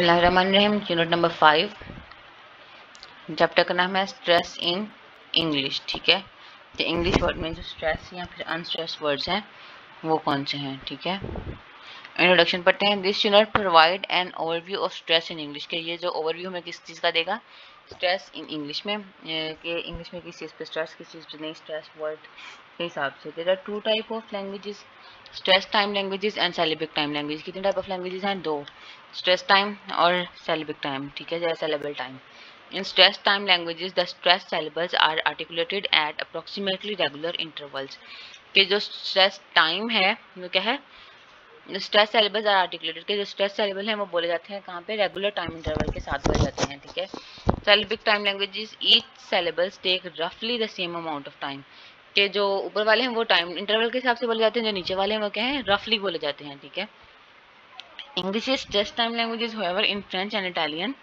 बिस्मिल्लाहिर्रहमानिर्रहीम। Unit number 5, chapter का नाम है स्ट्रेस इन इंग्लिश। ठीक है, तो इंग्लिश वर्ड में जो स्ट्रेस या फिर अनस्ट्रेस वर्ड्स हैं वो कौन से हैं। ठीक है, इंट्रोडक्शन पढ़ते हैं। This unit provide an overview of stress in English. के ये जो ओवरव्यू में किस चीज़ का देगा, स्ट्रेस इन इंग्लिश में, कि इंग्लिश में किस चीज़ पे स्ट्रेस, किस चीज़ पे नहीं, स्ट्रेस वर्ड के हिसाब से। There are two type of languages, stress time languages and syllabic time language. कितने टाइप ऑफ लैंग्वेजेस हैं? दो, स्ट्रेस टाइम और सिलेबिक टाइम। ठीक है, जैसे syllable time. In stress time languages, the stress syllables are articulated at approximately regular intervals. कि जो stress time है वो क्या है, स्ट्रेस सिलेबल्स आर आर्टिकुलेटेड के जो स्ट्रेस सिलेबल हैं वो बोले जाते हैं कहाँ पे, रेगुलर टाइम इंटरवल के साथ बोले जाते हैं। ठीक है, syllabic time languages, each syllables take रफली the same amount of time. के जो ऊपर वाले हैं वो टाइम इंटरवल के हिसाब से बोले जाते हैं, जो नीचे वाले हैं वो क्या है, रफली बोले जाते हैं। ठीक है, English is stress time languages, however in French and Italian.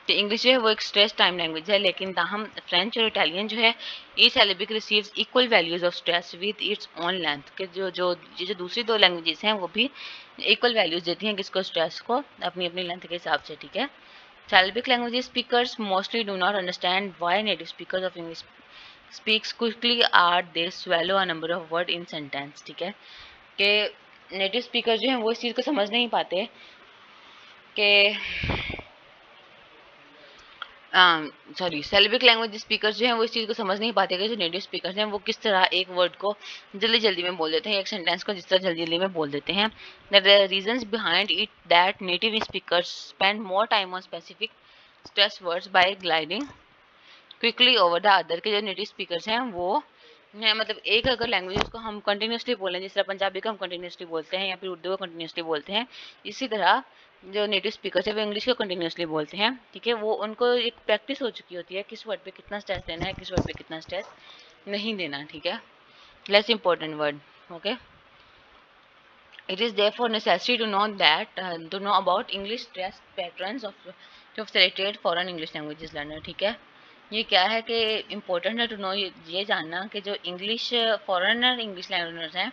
तो इंग्लिश जो है वो एक स्ट्रेस टाइम लैंग्वेज है, लेकिन ताहम फ्रेंच और इटालियन जो है each syllabic receives equal values of stress with its own length. के जो दूसरी दो लैंग्वेजेस हैं वो भी इक्वल वैल्यूज देती हैं किसको, स्ट्रेस को, अपनी अपनी लेंथ के हिसाब से। ठीक है, syllabic languages speakers mostly do not understand why native speakers of English speaks quickly or they swallow a number of word in sentence. ठीक है, कि नेटिव स्पीकर जो हैं वो इस चीज़ को समझ नहीं पाते कि सिलेबिक लैंग्वेज स्पीकर्स जो हैं वो इस चीज़ को समझ नहीं पाते कि जो नेटिव स्पीकर्स हैं वो किस तरह एक वर्ड को जल्दी जल्दी में बोल देते हैं, एक सेंटेंस को जिस तरह जल्दी जल्दी में बोल देते हैं। The reasons behind it that native speakers spend more time on specific stress words by gliding quickly over the other. के जो नेटिव स्पीकर्स हैं वो मतलब एक अगर लैंग्वेज को हम कंटिन्यूसली बोलें, जिस तरह पंजाबी को हम कंटिन्यूसली बोलते हैं या फिर उर्दू को कंटिन्यूसली बोलते हैं, इसी तरह जो नेटिव स्पीकर्स है वो इंग्लिश को कंटिन्यूसली बोलते हैं। ठीक है, वो उनको एक प्रैक्टिस हो चुकी होती है किस वर्ड पे कितना स्ट्रेस देना है, किस वर्ड पे कितना स्ट्रेस नहीं देना। ठीक है, less important word. Okay, it is therefore necessary to know about English stress patterns of to facilitate foreign English languages learner। ठीक है, ये क्या है कि इम्पोर्टेंट है टू नो, ये जानना कि जो इंग्लिश फॉरेनर इंग्लिश लर्नर्स हैं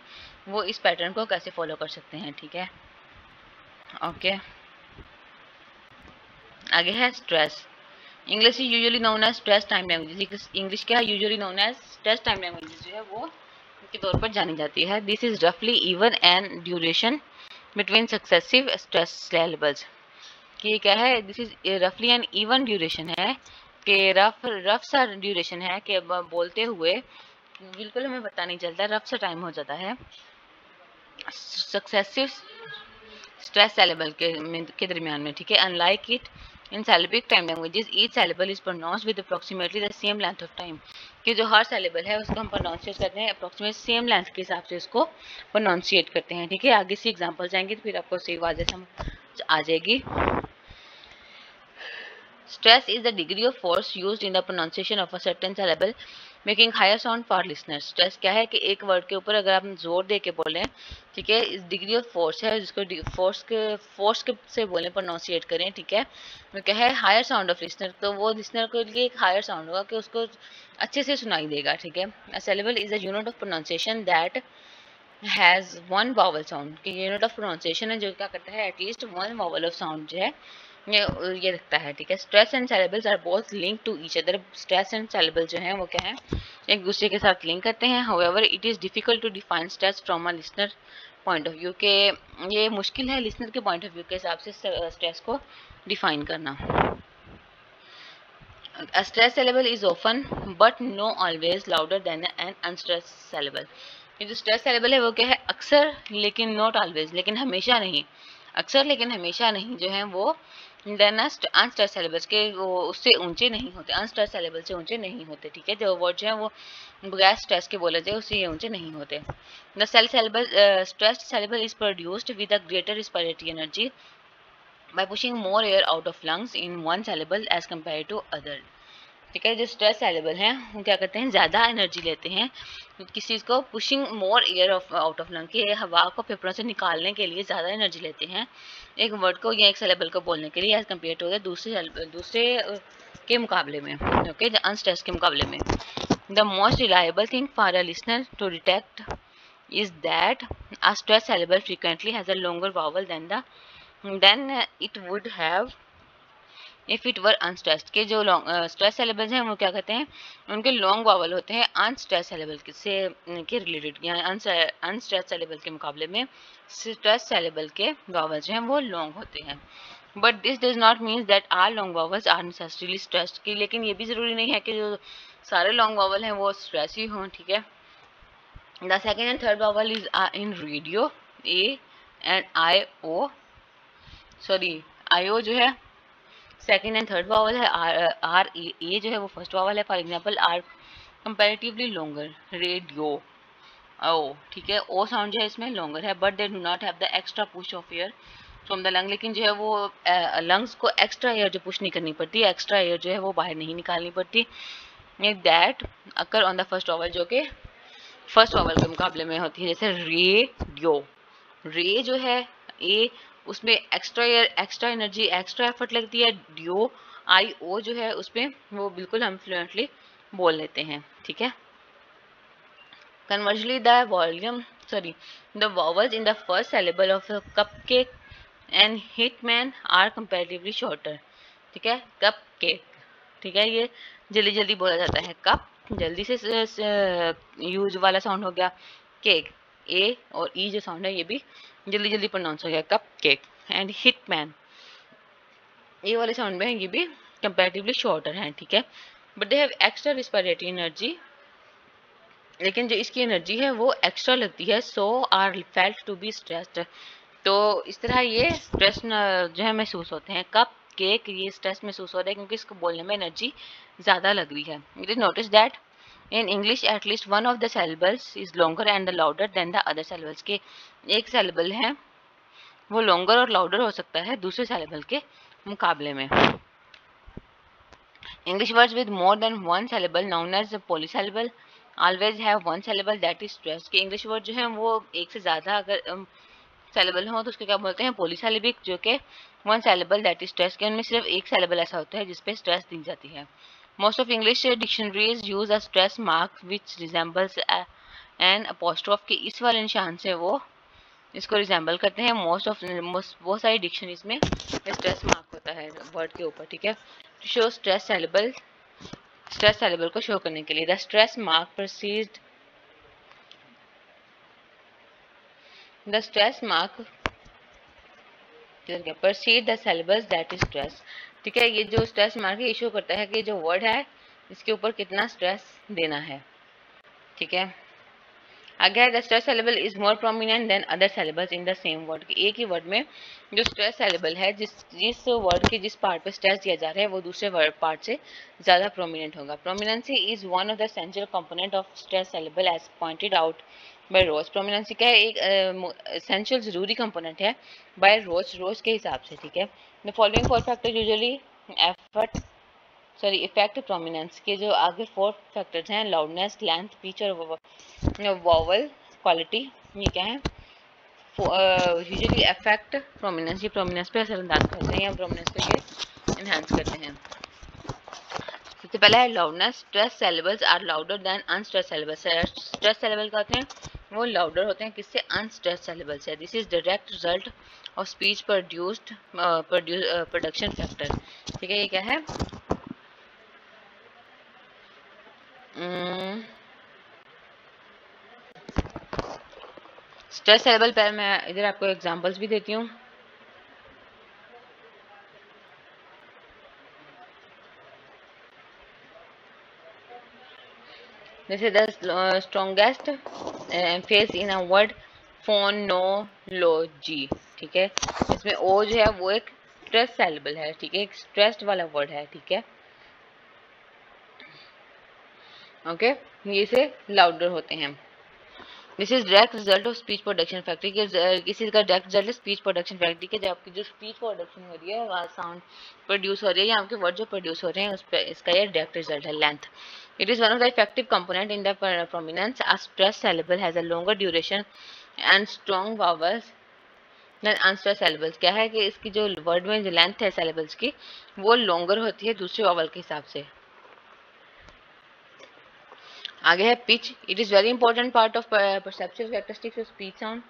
वो इस पैटर्न को कैसे फॉलो कर सकते हैं। ठीक है, ओके, आगे है stress. English is usually known as stress time language. English क्या है, usually known as stress time language जो है वो के तौर पर जानी जाती है। दिस इज रफली even and duration between successive stress syllables. कि क्या है, दिस इज रफली एन इवन ड्यूरेशन है, कि रफ सा ड्यूरेशन है, कि बोलते हुए बिल्कुल हमें पता नहीं चलता, रफ सा टाइम हो जाता है सक्सेसिव स्ट्रेस सिलेबल के दरमियान में। ठीक है, unlike it in syllabic time languages each syllable is pronounced with approximately the same length of time. कि जो हर सिलेबल है उसको हम प्रोनाउंसिएट करते हैं अप्रोक्सीमेट सेम लेंथ के हिसाब से उसको प्रोनाउंसिएट करते हैं। ठीक है, आगे से एग्जांपल जाएंगे तो फिर आपको सही वाज़े समझ आ जाएगी। Stress is the degree of force used in the pronunciation of a certain syllable, making higher sound for listeners. Stress क्या है कि एक वर्ड के ऊपर अगर आप जोर दे के बोलें, ठीक है, इस डिग्री ऑफ फोर्स है जिसको फोर्स के से बोलें, प्रोनाउंसिएट करें। ठीक है, वो क्या है, हायर साउंड ऑफ लिसनर, तो वो लिसनर के लिए एक हायर साउंड होगा कि उसको अच्छे से सुनाई देगा। ठीक है, a syllable is a unit of pronunciation that has one vowel sound। कि यूनिट ऑफ प्रोनाउंसिएशन है जो क्या करता है, at least one vowel of sound जो है ये रखता है। ठीक है, stress and syllables are both link to each other. Stress and syllable जो है वो क्या है, एक दूसरे के साथ लिंक करते हैं। However it is difficult to define stress from a listener point of view. के ये मुश्किल है लिसनर के पॉइंट ऑफ व्यू के हिसाब से स्ट्रेस को डिफाइन करना। A stress syllable is often but no always louder than an unstressed syllable। ये जो स्ट्रेस सिलेबल है वो क्या है, अक्सर लेकिन नॉट ऑलवेज, लेकिन हमेशा नहीं, अक्सर लेकिन हमेशा नहीं जो है वो देन अनस्ट्रेस सिलेबल्स के वो उससे ऊंचे नहीं होते, अनस्ट्रेस सिलेबल से ऊंचे नहीं होते। ठीक है, जो वर्ड जो है वो बगैर स्ट्रेस के बोले जाए उससे ये ऊंचे नहीं होते। The stressed syllable is produced with a greater respiratory energy by pushing more air out of lungs in one syllable as compared to other। ठीक है, जो स्ट्रेस सिलेबल हैं वो क्या करते हैं, ज़्यादा एनर्जी लेते हैं किसी चीज़ को, pushing more air out of lung, की हवा को फेफड़ों से निकालने के लिए ज़्यादा एनर्जी लेते हैं एक वर्ड को या एक सिलेबल को बोलने के लिए एज कम्पेयर टू दूसरे के मुकाबले में। ओके, अनस्ट्रेस के मुकाबले में। The most reliable thing for a listener to detect is that a stress syllable frequently has a longer vowel than it would have if it were unstressed, के जो stress syllables हैं वो क्या कहते हैं, उनके लॉन्ग वावल होते हैं अनस्ट्रेस सिलेबल से के रिलेटेड, यानी अनस्ट्रेस सिलेबल के मुकाबले में स्ट्रेस सिलेबल के वावल जो हैं वो लॉन्ग होते हैं। But this does not means that are long vowels are necessarily stressed, की लेकिन ये भी ज़रूरी नहीं है कि जो सारे लॉन्ग वावल हैं वो स्ट्रेस ही हों, ठीक है। The second and third vowel is in radio A and I O, sorry I O जो है सेकेंड एंड थर्ड वावल है, आर ए जो है वो फर्स्ट वावल है। For example are comparatively longer, radio O, ठीक है। ओ साउंड जो है इसमें लॉन्गर है, but they do not have the extra push of air from the lung, लेकिन जो है वो लंग्स को एक्स्ट्रा एयर जो पुश नहीं करनी पड़ती, एक्स्ट्रा एयर जो है वो बाहर नहीं निकालनी पड़ती। That occur on the first vowel, जो कि फर्स्ट वावल के मुकाबले में होती है। जैसे रेडियो, रे जो है ए, उसमें extra air, extra energy, extra effort लगती है। डियो आई ओ जो है उसमें वो बिल्कुल हम फ्लुएंटली बोल लेते हैं, ठीक है। Conversely the volume sorry the vowels in the first syllable of cupcake and hitman are comparatively shorter, ठीक है। कपकेक, ठीक है, ये जल्दी जल्दी बोला जाता है। कप जल्दी से यूज वाला साउंड हो गया, केक ए और ई जो साउंड है ये भी जल्दी जल्दी प्रोनाउंस हो गया, कप केक। एंड हिटमैन ए वाले साउंड में ये भी कंपैरेटिवली शॉर्टर हैं, ठीक है। But they have extra respiratory energy, लेकिन जो इसकी एनर्जी है वो एक्स्ट्रा लगती है। So are felt to be stressed, तो इस तरह ये स्ट्रेस जो है महसूस होते हैं। कप केक ये स्ट्रेस महसूस हो रहा है क्योंकि इसको बोलने में एनर्जी ज़्यादा लग रही है। It is notice that in English at least one of the syllables is longer and the louder than the other syllables, के एक सिलेबल है वो लॉन्गर और लाउडर हो सकता है दूसरे सिलेबल के मुकाबले में। English words with more than one syllable noun as polysyllable always have one syllable that is stressed, के इंग्लिश वर्ड जो है वो एक से ज़्यादा अगर सिलेबल हो तो उसको क्या बोलते हैं, पॉलीसिलेबिक, जो कि one syllable that is stress, के उनमें सिर्फ एक सिलेबल ऐसा होता है जिसपे स्ट्रेस दी जाती है। Most of English dictionaries use a stress mark which resembles an apostrophe, के इस वाले निशान से वो इसको रिजेंबल करते हैं। बहुत सारी डिक्शनरीज में स्ट्रेस मार्क होता है वर्ड के ऊपर, ठीक है। टू शो स्ट्रेस सिलेबल को शो करने के लिए the stress mark proceed the stress mark precede the syllabus that is stress, ठीक है। ये जो स्ट्रेस मार्क है इशू करता है कि जो वर्ड है इसके ऊपर कितना स्ट्रेस देना है, ठीक है। अगर the stress syllable is more prominent than other syllables in the same word, एक ही वर्ड में जो स्ट्रेस सिलेबल है जिस वर्ड के जिस पार्ट पे स्ट्रेस दिया जा रहा है वो दूसरे वर्ड पार्ट से ज़्यादा प्रोमिनेंट होगा। Prominency is one of the essential component of stress syllable as pointed out by Rose. Prominency क्या है, एक एसेंशियल ज़रूरी कंपोनेंट है बाय रोज के हिसाब से, ठीक है। The following four factor usually effect prominence, के जो आगे फोर फैक्टर्स हैं, लाउडनेस, लेंथ, पिच और वॉवल क्वालिटी, ये क्या है, यूजुअली अफेक्ट प्रोमिनेंस, ये प्रोमिनेंस पे असरअंदाज करते हैं या प्रोमिनेंस को ये इन्हांस करते हैं। सबसे पहला है loudness, stress syllables are louder than unstress syllables. Stress syllable का होते हैं वो लाउडर होते हैं किससे, अनस्ट्रेस सिलेबल से। This is direct result of speech production factor, ठीक है। ये क्या है, स्ट्रेस सिलेबल पर मैं इधर आपको एग्जांपल्स भी देती हूँ। जैसे the strongest face in a word phonology, ठीक है। इसमें ओ जो है वो एक स्ट्रेस सिलेबल है, ठीक है, एक स्ट्रेस्ड वाला वर्ड है, ठीक है। ओके, ये से लाउडर होते हैं। This is direct result of speech production factory, के किसी का डायरेक्ट रिजल्ट है स्पीच प्रोडक्शन फैक्ट्री के, जब आपकी जो स्पीच प्रोडक्शन हो रही है साउंड प्रोड्यूस हो रही है या आपके वर्ड जो प्रोड्यूस हो रहे हैं उस पर इसका ये डायरेक्ट रिजल्ट है। Length, it is one of the effective component in the prominence. A stress syllable has a longer duration and strong vowels than unstress syllables, क्या है कि इसकी जो वर्ड में जो लेंथ है सिलेबल्स की वो लॉन्गर होती है दूसरे वावल के हिसाब से। आगे है pitch, it is very important part of perceptual characteristics of speech sound.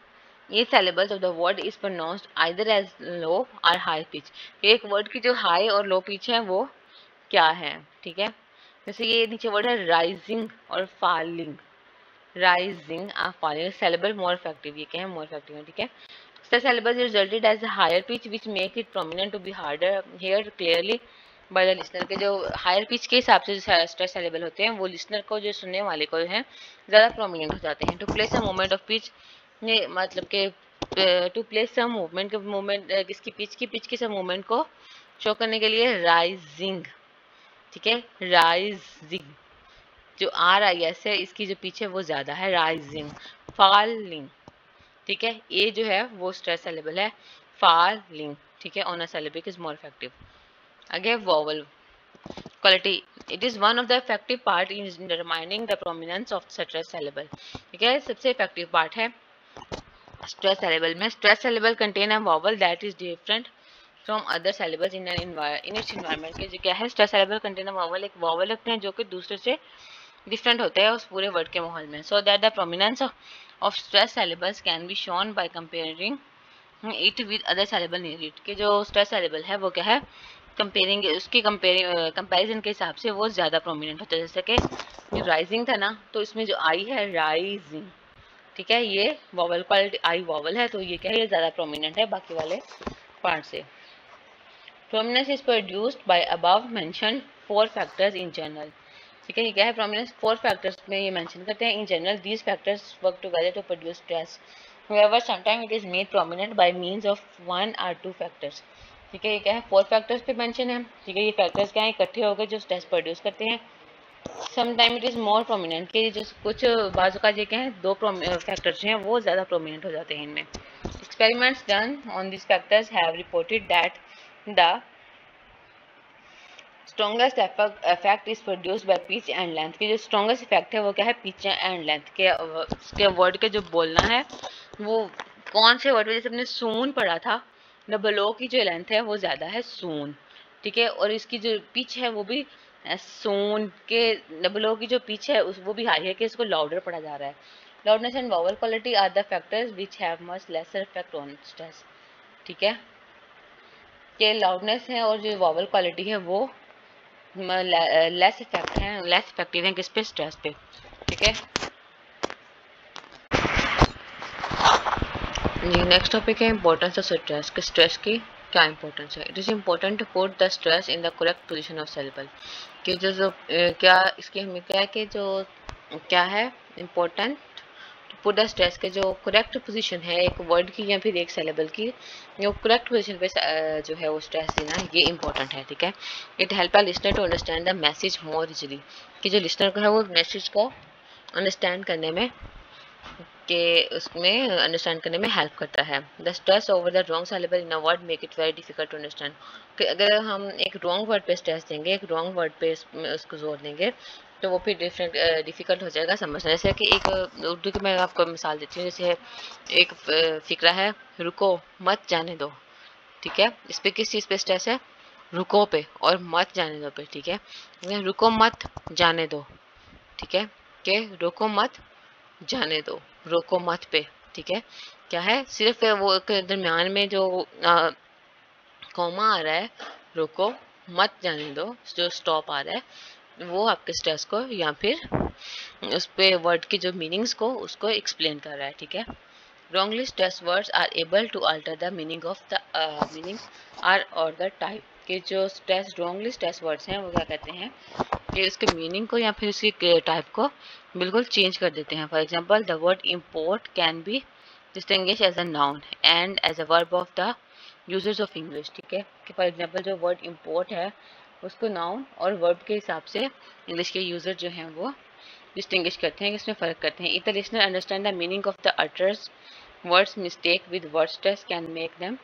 ये syllables of the word is pronounced either as low or high pitch। एक वर्ड की जो हाई और लो पिच है वो क्या है, ठीक है। जैसे ये नीचे वर्ड है राइजिंग और फॉलिंग, राइजिंग और फॉलिंग, syllable more effective, ये क्या है, more effective है, ठीक है। Stress syllables resulted as a higher pitch which make it prominent to be harder heard clearly by the listener। के जो हायर पिच के हिसाब से जो स्ट्रेस syllable होते हैं वो लिसनर को, जो सुनने वाले को है, ज़्यादा प्रोमिनेंट हो जाते हैं। To place a moment of pitch, ये मतलब के टू प्लेस सम मूवमेंट के मूवमेंट किसकी पिच के सब मूवमेंट को शो करने के लिए राइजिंग, ठीक है, राइजिंग। जो आर आई एस है इसकी जो पिच है वो ज़्यादा है, राइजिंग। फॉलिंग, ठीक है, ये जो है वो स्ट्रेस syllable है, फॉलिंग, ठीक है, on a syllabic is more effective. आगे vowel quality, it is one of the effective part in determining the prominence of stress syllable, ठीक है, सबसे effective part है stress syllable में। stress syllable contain a vowel that is different from other syllables in its environment। के जो क्या है, stress syllable contain a vowel, एक vowel रखते हैं जो कि दूसरे से डिफरेंट होते हैं उस पूरे वर्ड के माहौल में। So that the prominence of stress syllables can be shown by comparing it with other syllable near it. के जो स्ट्रेस syllable है वो क्या है, कंपेयरिंग उसकी कंपेरिजन के हिसाब से वो ज़्यादा प्रोमिनेंट होता है। जैसे कि जो राइजिंग था ना, तो इसमें जो आई है राइजिंग, ठीक है, ये वॉवल क्वालिटी आई वॉवल है, तो ये क्या है, ये ज़्यादा प्रोमिनेंट है बाकी वाले पार्ट से। Prominence is produced by above mentioned 4 factors in general, ठीक है, ये क्या है, प्रोमिनेंस 4 फैक्टर्स में ये मेंशन करते हैं। In general these factors work together to produce stress, however sometimes it is made prominent by means of 1 or 2 factors, ठीक है, ये क्या है, 4 फैक्टर्स पे मेंशन है, ठीक है, ये फैक्टर्स क्या है, इकट्ठे हो गए जो स्ट्रेस प्रोड्यूस करते हैं। Sometime it is more prominent, के जो कुछ बाजू का ये क्या है, 2 फैक्टर्स हैं वो ज़्यादा प्रोमिनेंट हो जाते हैं इनमें। Experiments done on this factors have reported that the strongest effect is produced by pitch and length. की जो स्ट्रॉन्गेस्ट इफेक्ट है वो क्या है, पिच एंड लेंथ के वर्ड के जो बोलना है वो कौन से वर्ड में, जैसे हमने सून पढ़ा था, डबल ओ की जो लेंथ है वो ज़्यादा है सून, ठीक है, और इसकी जो पिच है वो भी सून के डबल ओ की जो पिच है उस वो भी हाई है, कि इसको लाउडर पढ़ा जा रहा है। Loudness and vowel quality are the factors which have much lesser effect on stress, ठीक है, कि लाउडनेस है और जो वोवल क्वालिटी है वो लेस इफेक्ट है, लेस इफेक्टिव है किस पे, स्ट्रेस पे, ठीक है जी। नेक्स्ट टॉपिक है इंपॉर्टेंस ऑफ स्ट्रेस, कि स्ट्रेस की क्या इंपॉर्टेंस है। It is important to put the stress in the correct position of syllable, कि जो क्या इसकी हमें क्या है, कि जो क्या है इम्पोर्टेंट पुट द स्ट्रेस के जो करेक्ट पोजीशन है एक वर्ड की या फिर एक syllable की, जो करेक्ट पोजीशन पे जो है वो स्ट्रेस देना ये इंपॉर्टेंट है, ठीक है। It help a listener to understand the message more easily, कि जो लिसनर को है वो मैसेज को अंडरस्टैंड करने में उसमें अंडरस्टैंड करने में हेल्प करता है। The stress over the wrong syllable in a word make it very difficult to understand, कि अगर हम एक रॉन्ग वर्ड पे स्ट्रेस देंगे, एक रॉन्ग वर्ड पे उसको जोर देंगे तो वो फिर डिफिकल्ट हो जाएगा समझना। जैसे कि एक उर्दू की मैं आपको मिसाल देती हूँ, जैसे एक फिक्रा है, रुको मत जाने दो, ठीक है, इस पर किस चीज़ पे स्ट्रेस है, रुको पे और मत जाने दो पे, ठीक है, रुको मत जाने दो, ठीक है, कि रुको मत जाने दो, रोको मत पे, ठीक है, क्या है, सिर्फ वो दरमियान में जो कॉमा आ रहा है, रोको मत जाने दो, जो स्टॉप आ रहा है वो आपके स्ट्रेस को या फिर उस पे वर्ड की जो मीनिंग्स को उसको एक्सप्लेन कर रहा है, ठीक है। wrongly stressed words are able to alter the meaning of the meaning or the type, के जो स्ट्रेस wrongly stressed words हैं वो क्या कहते हैं कि उसके मीनिंग को या फिर उसकी टाइप को बिल्कुल चेंज कर देते हैं। For example the word import can be distinguish as a noun and as a verb of the users of English, ठीक है, कि फॉर एग्जांपल जो वर्ड इम्पोर्ट है उसको नाउन और वर्ब के हिसाब से इंग्लिश के यूजर जो हैं वो डिस्टिंग्विश करते हैं, इसमें फ़र्क करते हैं। If the listener understand the meaning of the utters words mistake with word stress can make them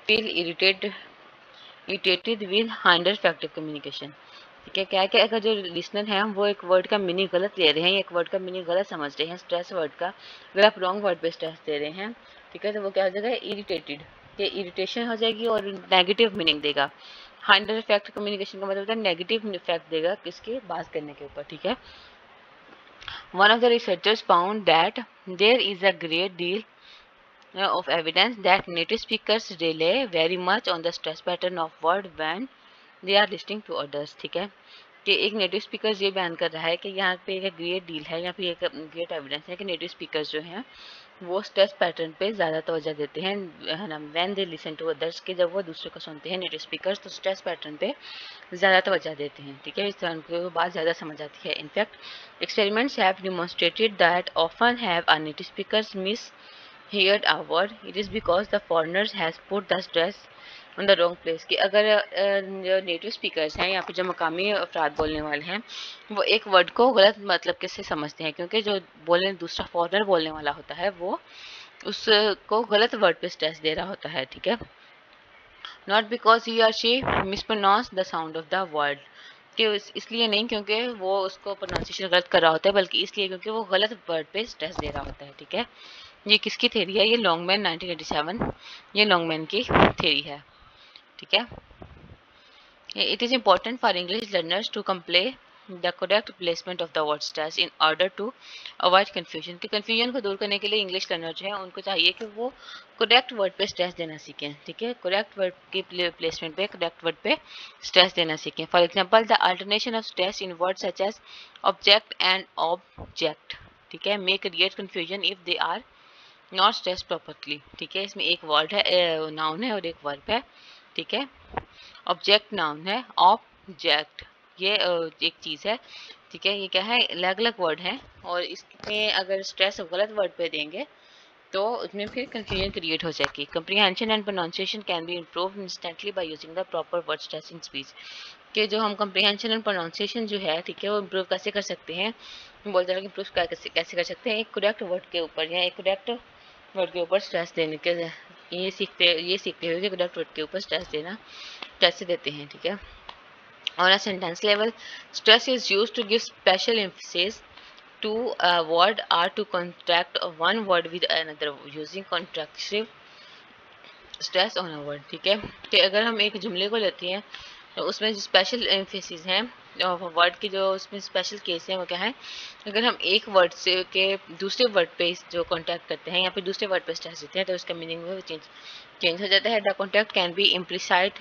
feel irritated with hinder effective communication, ठीक है, क्या है कि अगर जो लिसनर है वो एक वर्ड का मीनिंग गलत ले रहे हैं, एक वर्ड का मीनिंग गलत समझ रहे हैं स्ट्रेस वर्ड का, अगर आप रॉन्ग वर्ड पे स्ट्रेस दे रहे हैं, ठीक है, तो वो क्या हो जाएगा, इरिटेटेड, कि इरिटेशन हो जाएगी और नेगेटिव मीनिंग देगा। हाइंडर इफेक्ट कम्युनिकेशन का मतलब होता है नेगेटिव इफेक्ट देगा किसके, बात करने के ऊपर, ठीक है। One of the researchers found that there is a great deal of evidence that native speakers rely very much on the stress pattern of word when they are listening to others. ठीक है, कि एक native speaker ये बयान कर रहा है कि यहाँ पे एक ग्रेट डील है या फिर एक ग्रेट एविडेंस है कि नेटिव स्पीकर्स जो हैं वो स्ट्रेस पैटर्न पे ज़्यादा तवज्जो देते हैं, है ना, when they listen to others, के जब वो दूसरे को सुनते हैं नेटिव स्पीकर्स तो स्ट्रेस पैटर्न पे ज़्यादा तवज्जो देते हैं। ठीक है, इस तरह उनको बात ज़्यादा समझ आती है। In fact experiments have demonstrated that often have our native speakers miss heard a word, it is because the foreigners has put the stress on the wrong place। कि अगर जो नेटिव स्पीकर्स हैं या फिर जो मकामी अफराद बोलने वाले हैं वो एक वर्ड को गलत मतलब कैसे समझते हैं, क्योंकि जो बोलने दूसरा फॉरेनर बोलने वाला होता है वो उसको गलत वर्ड पे स्ट्रेस दे रहा होता है। ठीक है, नॉट बिकॉज ही और she mispronounce the sound of the word, कि इसलिए नहीं क्योंकि वो उसको प्रोनाउंसिएशन गलत कर रहा होता है, बल्कि इसलिए क्योंकि वो गलत वर्ड पे स्ट्रेस दे रहा होता है। ठीक है, ये किसकी थेरी है? ये लॉन्गमैन 1987, ये लॉन्गमैन की थेरी है। ठीक है, it is important for English learners to comply the correct placement of the word stress in order to avoid confusion. कि कन्फ्यूजन को दूर करने के लिए इंग्लिश लर्नर जो है उनको चाहिए कि वो करेक्ट वर्ड पे स्ट्रेस देना सीखें। ठीक है, करेक्ट वर्ड की प्लेसमेंट पे करेक्ट वर्ड पे स्ट्रेस देना सीखें। For example the alternation of stress in word such as object and object, ठीक है, may create confusion if they are not stress properly. ठीक है, इसमें एक वर्ड है, नाउन है और एक वर्ब है। ठीक है, ऑब्जेक्ट नाउन है, ऑब्जेक्ट ये एक चीज़ है। ठीक है, ये क्या है? अलग अलग वर्ड हैं और इसमें अगर स्ट्रेस गलत वर्ड पे देंगे तो उसमें फिर कंफ्यूजन क्रिएट हो जाएगी। Comprehension and pronunciation can be improve instantly by using the proper word stress in speech. कि जो हम कंप्रीहेंशन एंड प्रोनाउंसिएशन जो है, ठीक है, वो इम्प्रूव कैसे कर सकते हैं? बोलते हैं कि इम्प्रूव कैसे कर सकते हैं? एक करेक्ट वर्ड के ऊपर या एक करेक्ट वर्ड के ऊपर स्ट्रेस देने के ये सीखते हुए कि करेक्ट वर्ड के ऊपर स्ट्रेस देना कैसे देते हैं। ठीक है, on a sentence level, stress is used to give special emphasis to a word or to contract one word with another using contractive stress on a word। ठीक है, कि अगर हम एक जुमले को लेते हैं तो उसमें जो स्पेशल एम्फेसिस हैं वर्ड की, जो उसमें स्पेशल केस है वो क्या है? अगर हम एक वर्ड से के दूसरे वर्ड पे जो कॉन्टैक्ट करते हैं या फिर दूसरे वर्ड पे स्ट्रेस देते हैं तो उसका मीनिंग में चेंज हो जाता है। The contact can be implicit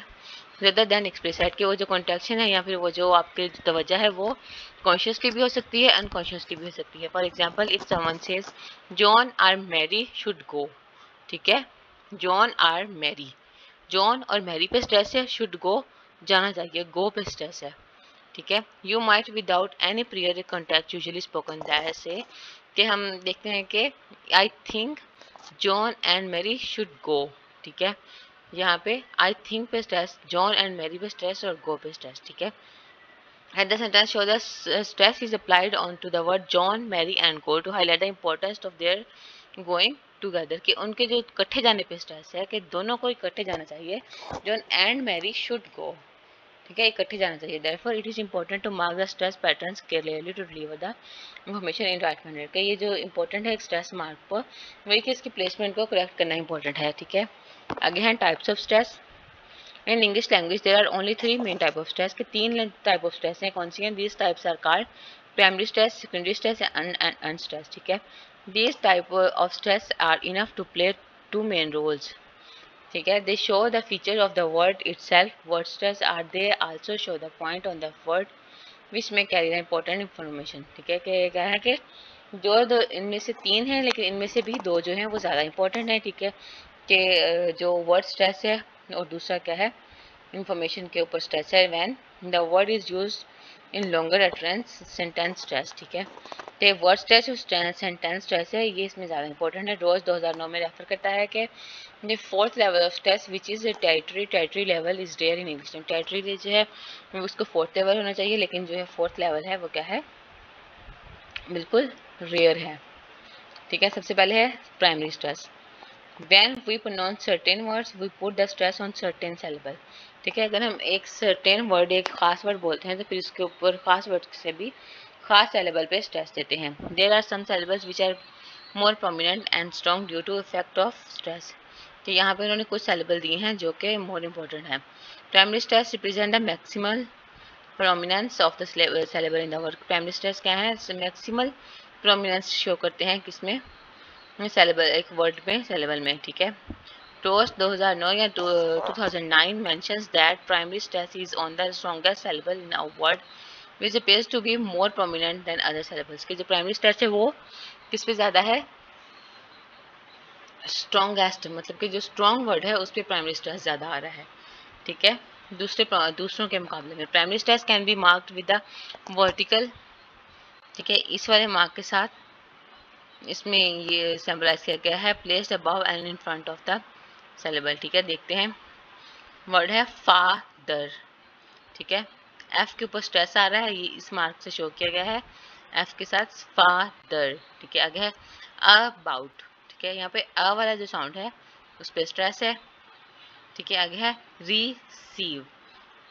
rather than explicit, कि वो जो कॉन्ट्रैक्शन है या फिर वो जो आपके तवज्जो है वो कॉन्शियसली भी हो सकती है, अनकॉन्शियसली भी हो सकती है। For example, if someone says John or Mary should go, ठीक है, जॉन आर मैरी, जॉन और मैरी पे स्ट्रेस है, शुड गो जाना चाहिए, गो पे स्ट्रेस है। ठीक है, you might without any prior contact usually spoken, जैसे कि हम देखते हैं कि I think John and Mary should go. ठीक है, यहाँ पे आई थिंक पे स्ट्रेस, जॉन एंड मैरी पे स्ट्रेस और गो पे स्ट्रेस। ठीक है, at the sentence show the stress is applied on to the word John Mary and go to highlight the importance of their going together, कि उनके जो इकट्ठे जाने पे स्ट्रेस है कि दोनों को इकट्ठे जाना चाहिए, John and Mary should go. ठीक है, इकट्ठे जाना चाहिए। Therefore it is important to mark the stress patterns clearly to deliver the information in right manner. के ये जो इंपॉर्टेंट है स्ट्रेस मार्क पर, वही कि इसकी प्लेसमेंट को करेक्ट करना इंपॉर्टेंट है। ठीक है, आगे हैं types of stress. In English language there are only 3 main type of stress, के 3 टाइप ऑफ स्ट्रेस हैं। कौन सी हैं? These types are called primary stress, secondary stress and unstress. ठीक है, these type of stress are enough to play 2 main roles. ठीक है, they show the feature of the word itself, word stress are they also show the point on the word which में carry the important information. ठीक है, कि क्या है कि जो दो इनमें से 3 हैं लेकिन इनमें से भी 2 जो हैं वो ज़्यादा इंपॉर्टेंट है। ठीक है, कि जो वर्ड स्ट्रेस है और दूसरा क्या है? इंफॉर्मेशन के ऊपर स्ट्रेस है। When the word is used in longer utterance sentence stress. ठीक है, तो वर्ड स्ट्रेस और सेंटेंस स्ट्रेस है, ये इसमें ज़्यादा इंपॉर्टेंट है। रोज 2009 में रेफर करता है कि the 4th level of stress which is territory level is rare in English. Territory जो है उसको 4th लेवल होना चाहिए, लेकिन जो है 4th लेवल है वो क्या है? बिल्कुल रेयर है। ठीक है, सबसे पहले है primary stress. When we pronounce certain words, we put the stress on certain syllable। ठीक है, अगर हम एक certain word, एक खास वर्ड बोलते हैं तो फिर उसके ऊपर खास वर्ड से भी खास syllable पे स्ट्रेस देते हैं। There are some syllables which are more prominent and strong due to effect of stress। तो यहाँ पे उन्होंने कुछ syllable दिए हैं जो कि more important है। Primary stress represent the maximal prominence of the syllable in the word। Primary stress क्या है? Maximal prominence शो करते हैं किसमें? सेलेबल, एक वर्ड में सेलेबल में, ठीक है। टोस्ट 2009 या 2009 mentions that primary stress is on the strongest syllable in a word which appears to be more prominent than other syllables. की जो प्राइमरी स्ट्रेस है वो किस पे ज़्यादा है, स्ट्रॉन्गेस्ट, मतलब कि जो स्ट्रॉन्ग वर्ड है उस पर प्राइमरी स्ट्रेस ज़्यादा आ रहा है, ठीक है, दूसरों के मुकाबले में। Primary stress can be marked with the vertical, ठीक है, इस वाले मार्क के साथ इसमें ये सिंबलाइज किया गया है, placed above and in front of the saleable, ठीक है। देखते हैं, वर्ड है फादर, ठीक है, एफ के ऊपर स्ट्रेस आ रहा है, ये इस मार्क से शो किया गया है, एफ के साथ फादर, ठीक है। आगे है अबाउट, ठीक है, यहाँ पे अ वाला जो साउंड है उस पर स्ट्रेस है, ठीक है। आगे है रिसीव,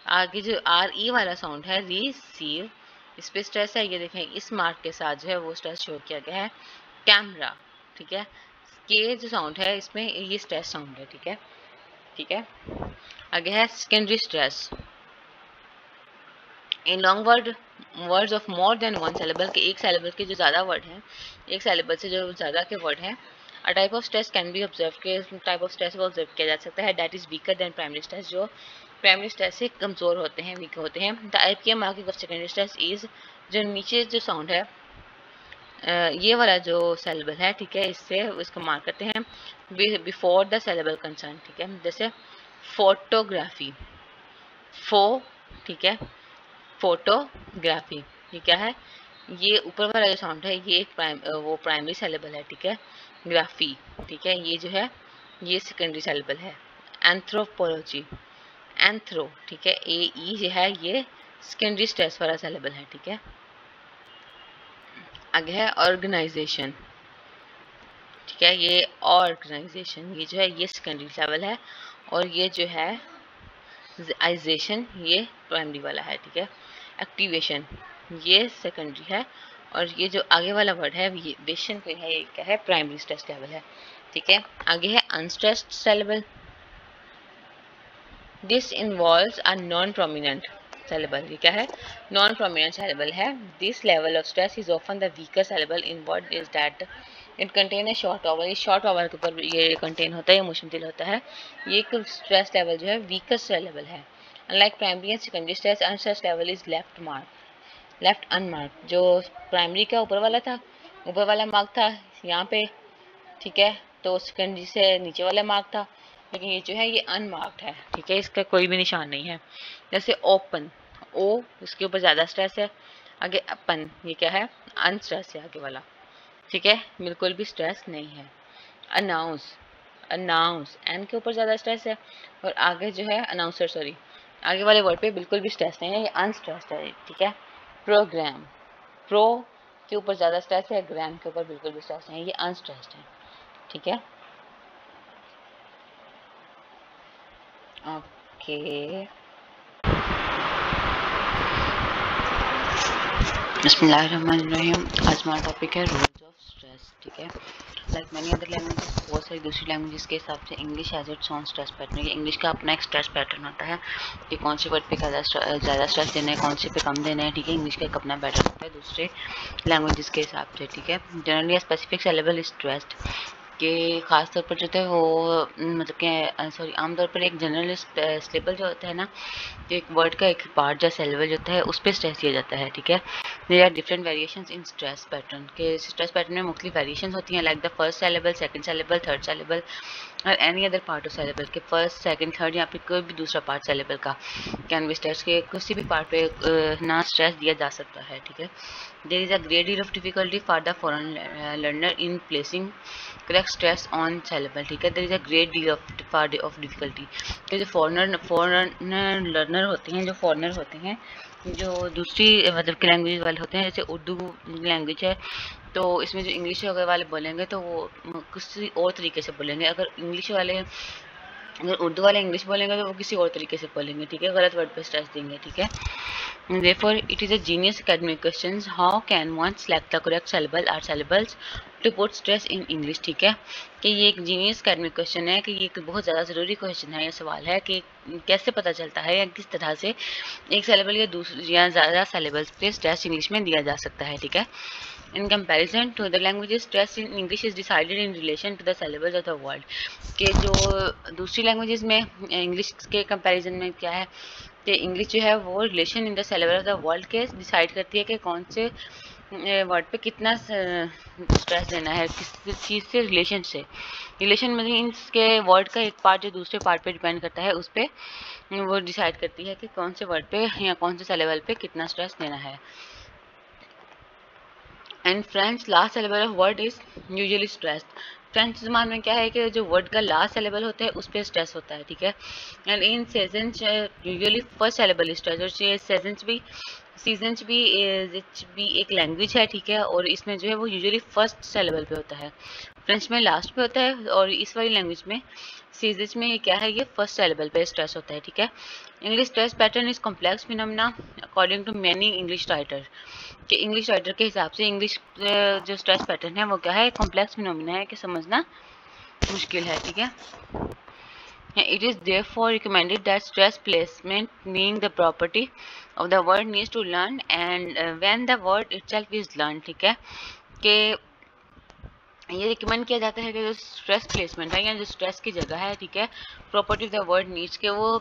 आगे जो आर ई वाला साउंड है रिसीव, इस पे स्ट्रेस है, ये देखें इस मार्क के साथ जो है वो स्ट्रेस शो किया गया है। कैमरा, ठीक है, के जो साउंड है इसमें ये स्ट्रेस साउंड है, ठीक है, ठीक है। आगे है secondary stress in long words of more than one saleable, के एक सेलेबल के जो ज़्यादा वर्ड हैं, एक सेलेबल से जो ज़्यादा के वर्ड हैं। A type of stress can be observe, के टाइप ऑफ स्ट्रेस को ऑब्जर्व किया जा सकता है, that is weaker then primary stress, जो प्राइमरी स्ट्रेस से कमज़ोर होते हैं, वीक होते हैं। The IPM marking of secondary stress is, जो नीचे जो साउंड है ये वाला जो सेलेबल है, ठीक है, इससे इसको मार्क करते हैं बिफोर द सेलेबल कंसर्न, ठीक है। जैसे फोटोग्राफी, फो, ठीक है, फोटोग्राफी, ये क्या है, ये ऊपर वाला जो साउंड है ये एक वो प्राइमरी सेलेबल है, ठीक है। ग्राफी, ठीक है, ये जो है ये सेकेंडरी सेलेबल है। एंथ्रोपोलॉजी, एंथ्रो, ठीक है, ए ई जो है ये सेकेंडरी स्ट्रेस वाला सेलेबल है, ठीक है। आगे है ऑर्गेनाइजेशन, ठीक है, ये ऑर्गेनाइजेशन, ये जो है ये सेकेंडरी लेवल है, और ये जो है आइजेशन ये प्राइमरी वाला है, ठीक है। एक्टिवेशन ये सेकेंडरी है, और ये जो आगे वाला वर्ड है ये वेशन पे है, ये क्या है, प्राइमरी स्ट्रेस लेवल है, ठीक है। आगे है unstressed saleable, this involves a non prominent saleable, ये क्या है, नॉन प्रोमिनेंट सेलेबल है। This level of stress is often the weaker saleable in word is that it contain a short Oval, इस शॉर्ट ओवल के ऊपर ये contain होता है, ये मुश्तिल होता है, ये एक स्ट्रेस लेवल जो है वीकर सेलेबल है। Unlike primary and secondary stress, unstress level is left unmark, जो प्राइमरी का ऊपर वाला था, ऊपर वाला मार्क था यहाँ पे, ठीक है, तो सेकेंडरी से नीचे वाला मार्क था, लेकिन ये जो है ये अनमार्क्ड है, ठीक है, इसका कोई भी निशान नहीं है। जैसे ओपन, ओ इसके ऊपर ज़्यादा स्ट्रेस है, आगे अपन ये क्या है, अनस्ट्रेस है आगे वाला, ठीक है, बिल्कुल भी स्ट्रेस नहीं है। अनाउंस, अनाउंस एन के ऊपर ज़्यादा स्ट्रेस है, और आगे जो है अनाउंसर, सॉरी, आगे वाले वर्ड पे बिल्कुल भी स्ट्रेस नहीं है, ये अनस्ट्रेस्ड है, ठीक है। प्रोग्राम, प्रो के ऊपर ज़्यादा स्ट्रेस है, ग्राम के ऊपर बिल्कुल भी स्ट्रेस नहीं है, ये अनस्ट्रेस्ड है, ठीक है। ओके, बिस्मिल्लाहिर्रहमानिर्रहीम। आज हमारा टॉपिक है रूल्स ऑफ स्ट्रेस, ठीक है। लाइक मैनी अदर लैंग्वेजेस, बहुत सारी दूसरी लैंग्वेजेस के हिसाब से English has its own stress pattern, ये इंग्लिश का अपना एक स्ट्रेस पैटर्न होता है कि कौन से वर्ड पे ज़्यादा स्ट्रेस देना है, कौन से पे कम देना है, ठीक है। इंग्लिश का एक अपना पैटर्न होता है दूसरे लैंग्वेजेस के हिसाब से, ठीक है। Generally specific saleable is stressed, कि ख़ास तौर पर जो है वो मतलब कि सॉरी आमतौर पर एक जनरल स्लेबल जो होता है ना, एक वर्ड का एक पार्ट जो सेलेबल जो होता है उस पर स्ट्रेस दिया जाता है, ठीक है। There are different variations in stress pattern, के स्ट्रेस पैटर्न में मुख्तलिफ वेरिएशंस होती हैं, like the first syllable, second syllable, third syllable, और any other part of syllable, के फर्स्ट सेकंड थर्ड या फिर कोई भी दूसरा पार्ट सेलेबल का कैन बी स्ट्रेस, के किसी भी पार्ट पे ना स्ट्रेस दिया जा सकता है, ठीक है। There is a great deal of difficulty for the foreign learner in placing correct stress on syllable, ठीक है। There is a great deal of difficulty, कि जो फॉरेनर लर्नर होते हैं, जो फॉरेनर होते हैं, जो दूसरी मतलब की लैंग्वेज वाले होते हैं, जैसे उर्दू लैंग्वेज है, तो इसमें जो इंग्लिश वाले बोलेंगे तो वो किसी और तरीके से बोलेंगे, अगर उर्दू वाले इंग्लिश बोलेंगे तो वो किसी और तरीके से बोलेंगे, ठीक है, गलत वर्ड पे स्ट्रेस देंगे, ठीक है। Therefore, it is a genius academic question. How can one select the correct syllable or syllables to put stress in English? ठीक है, कि ये एक जीनियस academic question है, कि ये एक बहुत ज़्यादा ज़रूरी क्वेश्चन है, ये सवाल है कि कैसे पता चलता है या किस तरह से एक syllable या दूसरी या ज़्यादा syllables पे स्ट्रेस इंग्लिश में दिया जा सकता है, ठीक है। In comparison to the languages, stress in English is decided in relation to the syllables of the word. कि जो दूसरी लैंग्वेजेस में इंग्लिश के कंपैरिजन में क्या है कि इंग्लिश जो है वो relation in the syllable of the word के डिसाइड करती है कि कौन से वर्ड पे कितना स्ट्रेस देना है, किस चीज़ से, रिलेशन से। रिलेशन मतलब इसके वर्ड का एक पार्ट जो दूसरे पार्ट पे डिपेंड करता है, उस पर वो डिसाइड करती है कि कौन से वर्ड पे या कौन से सिलेबल पे कितना स्ट्रेस देना है। And French last syllable of word is usually stressed. French ज़बान में क्या है कि जो वर्ड का लास्ट सिलेबल होता है उस पर स्ट्रेस होता है, ठीक है। And in seasons usually first syllable stress, और सीजन्स भी एक लैंग्वेज है, ठीक है, और इसमें जो है वो यूजुअली फर्स्ट सिलेबल पे होता है। फ्रेंच में लास्ट पे होता है, और इस वाली लैंग्वेज में सीजन्स में ये क्या है, ये फर्स्ट सिलेबल पे स्ट्रेस होता है, ठीक है। English stress pattern is complex phenomena according to many English writer. कि इंग्लिश राइटर के हिसाब से इंग्लिश जो स्ट्रेस पैटर्न है वो क्या है, कॉम्प्लेक्स फिनोमेना है कि समझना मुश्किल है, ठीक है। It is therefore recommended that stress placement being the property of the word needs to learn and when the word itself is learned, ठीक है, कि ये रिकमेंड किया जाता है कि जो स्ट्रेस प्लेसमेंट है या जो स्ट्रेस की जगह है, ठीक है, property of the word needs के वो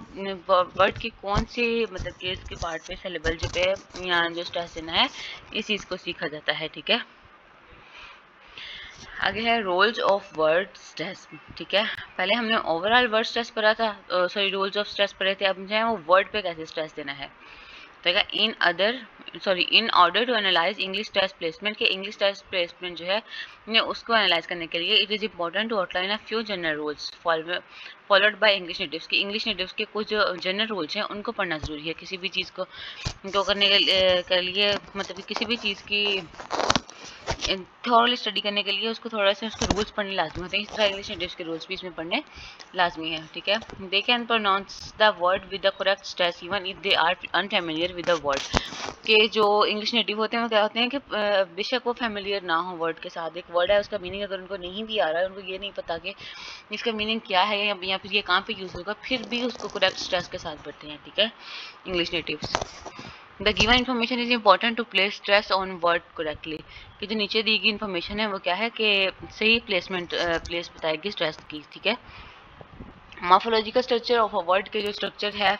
वर्ड की कौन सी मतलब कि इसके पार्ट पे सिलेबल जो पे या जो स्ट्रेस देना है, इस चीज़ को सीखा जाता है, ठीक है। आगे है रोल्स ऑफ वर्ड स्ट्रेस, ठीक है। पहले हमने ओवरऑल वर्ड स्ट्रेस पढ़ा था, सॉरी रोल्स ऑफ स्ट्रेस पढ़े थे। अब जो है वो वर्ड पे कैसे स्ट्रेस देना है, तो in order to analyze English stress placement, के इंग्लिश स्ट्रेस प्लेसमेंट जो है उसको एनालाइज करने के लिए it is important to outline a few general rules followed by English natives. के इंग्लिश नेटिव्स के कुछ जो जनरल रूल्स हैं उनको पढ़ना ज़रूरी है किसी भी चीज़ को करने के लिए मतलब कि किसी भी चीज़ की थॉरली स्टडी करने के लिए उसको थोड़ा सा उसके रूल्स पढ़ने लाजमी होते हैं। इस तरह इंग्लिश नेटिव्स के रूल्स भी इसमें पढ़ने लाजमी है, ठीक है। They can pronounce the word with the correct stress even if they are unfamiliar with the word. के जो इंग्लिश नेटिव होते हैं वो क्या होते हैं कि बेशक वो फेमिलियर ना हो वर्ड के साथ, एक वर्ड है उसका मीनिंग अगर उनको नहीं भी आ रहा है, उनको ये नहीं पता कि इसका मीनिंग क्या है या फिर ये कहाँ पे यूज़ होगा, फिर भी उसको करेक्ट स्ट्रेस के साथ पढ़ते हैं, ठीक है, English natives. The given information is important to place stress on word correctly. कि जो नीचे दी गई इन्फॉर्मेशन है वो क्या है कि सही प्लेस बताएगी स्ट्रेस की, ठीक है। Morphological structure of a word के जो स्ट्रक्चर है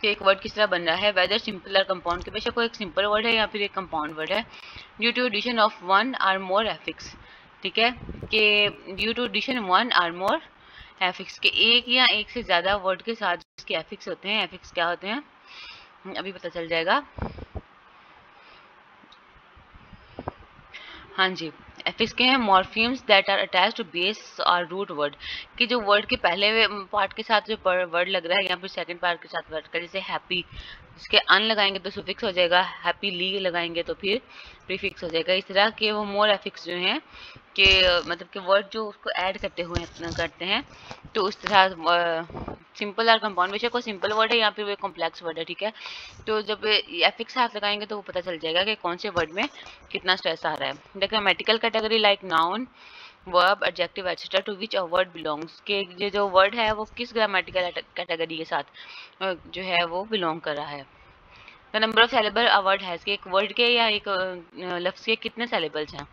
कि एक वर्ड किस तरह बन रहा है, वेदर सिंपल और कंपाउंड, के बेशक कोई एक सिंपल वर्ड है या फिर एक कंपाउंड वर्ड है, due to addition of one or more affix, ठीक है, कि due to addition one or more affix, के एक या एक से ज़्यादा वर्ड के साथ जिसके एफिक्स होते हैं, एफिक्स क्या होते हैं अभी पता चल जाएगा। हाँ जी, एफिक्स के हैं morphemes that are attached to base और रूट वर्ड, कि जो वर्ड के पहले पार्ट के साथ जो वर्ड लग रहा है या फिर सेकंड पार्ट के साथ वर्ड का, जैसे हैप्पी, इसके अन लगाएंगे तो सुफिक्स हो जाएगा, हैप्पीली लगाएंगे तो फिर प्रीफिक्स हो जाएगा। इस तरह के वो मोर एफिक्स जो हैं कि मतलब कि वर्ड जो उसको ऐड करते हैं तो उस तरह सिंपल और कंपाउंड, बेशक कोई सिंपल वर्ड है या फिर वो कॉम्प्लेक्स वर्ड है, ठीक है, तो जब एफिक्स हाथ लगाएंगे तो वो पता चल जाएगा कि कौन से वर्ड में कितना स्ट्रेस आ रहा है। The grammatical category like noun, verb, adjective etcetera to which a word belongs, के ये जो वर्ड है वो किस ग्रामेटिकल कैटेगरी के साथ जो है वो बिलोंग कर रहा है। The number of syllable a word has, के एक वर्ड के या एक लफ्ज़ के कितने सिलेबल्स हैं।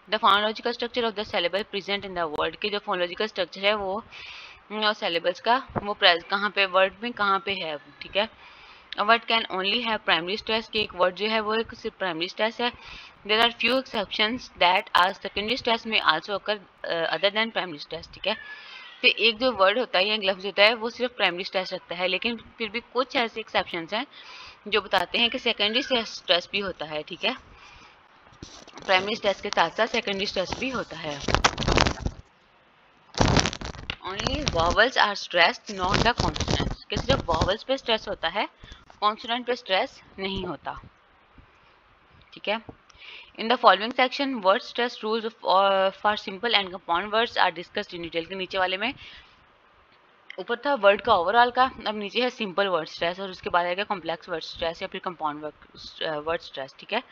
The phonological structure of the syllable present in the word, के जो फोनोलॉजिकल स्ट्रक्चर है वो सिलेबल्स का वो कहाँ पे वर्ड में कहाँ पे है, ठीक है। A word can only have primary stress, कि एक वर्ड जो है वो एक सिर्फ प्राइमरी स्ट्रेस है। There are few exceptions that are secondary stress may also occur other than primary stress, ठीक है। तो एक जो वर्ड होता है या एक लफ्ज़ होता है वो सिर्फ प्राइमरी स्ट्रेस रखता है, लेकिन फिर भी कुछ ऐसे एक्सेप्शंस हैं जो बताते हैं कि सेकेंडरी स्ट्रेस भी होता है, ठीक है। प्राइमरी स्ट्रेस के साथ साथ सेकेंडरी स्ट्रेस भी होता है। Only vowels are stressed not the consonants, कि सिर्फ वॉवल्स पे स्ट्रेस होता है, कॉन्सोनेंट पे स्ट्रेस नहीं होता, ठीक है। In the following section word stress rules for simple and compound words are discussed in detail, के नीचे वाले में ऊपर था वर्ड का ओवरऑल का, अब नीचे है सिंपल वर्ड स्ट्रेस और उसके बाद आएगा कॉम्प्लेक्स वर्ड स्ट्रेस या फिर कंपाउंड वर्ड स्ट्रेस, ठीक है।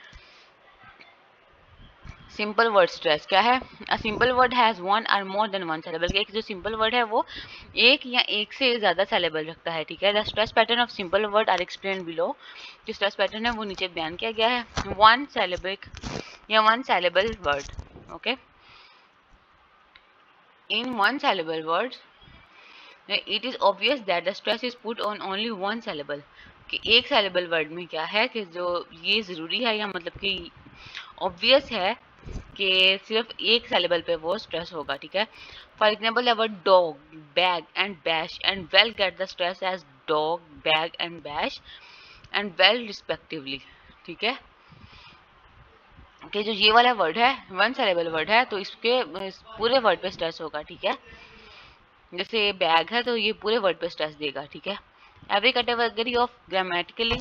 सिंपल वर्ड स्ट्रेस क्या है, a simple word has one और मोर देन वन सिलेबल, एक जो सिंपल वर्ड है वो एक या एक से ज़्यादा सिलेबल रखता है, ठीक है। The stress pattern of simple word are explain below, जो स्ट्रेस पैटर्न है वो नीचे बयान किया गया है। वन सिलेबिक या one syllable word. Okay, in one syllable words it is obvious that the stress is put on only one syllable. कि एक syllable word में क्या है कि जो ये ज़रूरी है या मतलब कि obvious है कि सिर्फ एक syllable पे वो stress होगा. ठीक है, for example the word dog, bag and bash and well get the stress as dog, bag and bash and well respectively. ठीक है, कि जो ये वाला वर्ड है वन syllable वर्ड है तो इसके इस पूरे वर्ड पे स्ट्रेस होगा. ठीक है, जैसे ये बैग है तो ये पूरे वर्ड पे स्ट्रेस देगा. ठीक है, every category of grammatically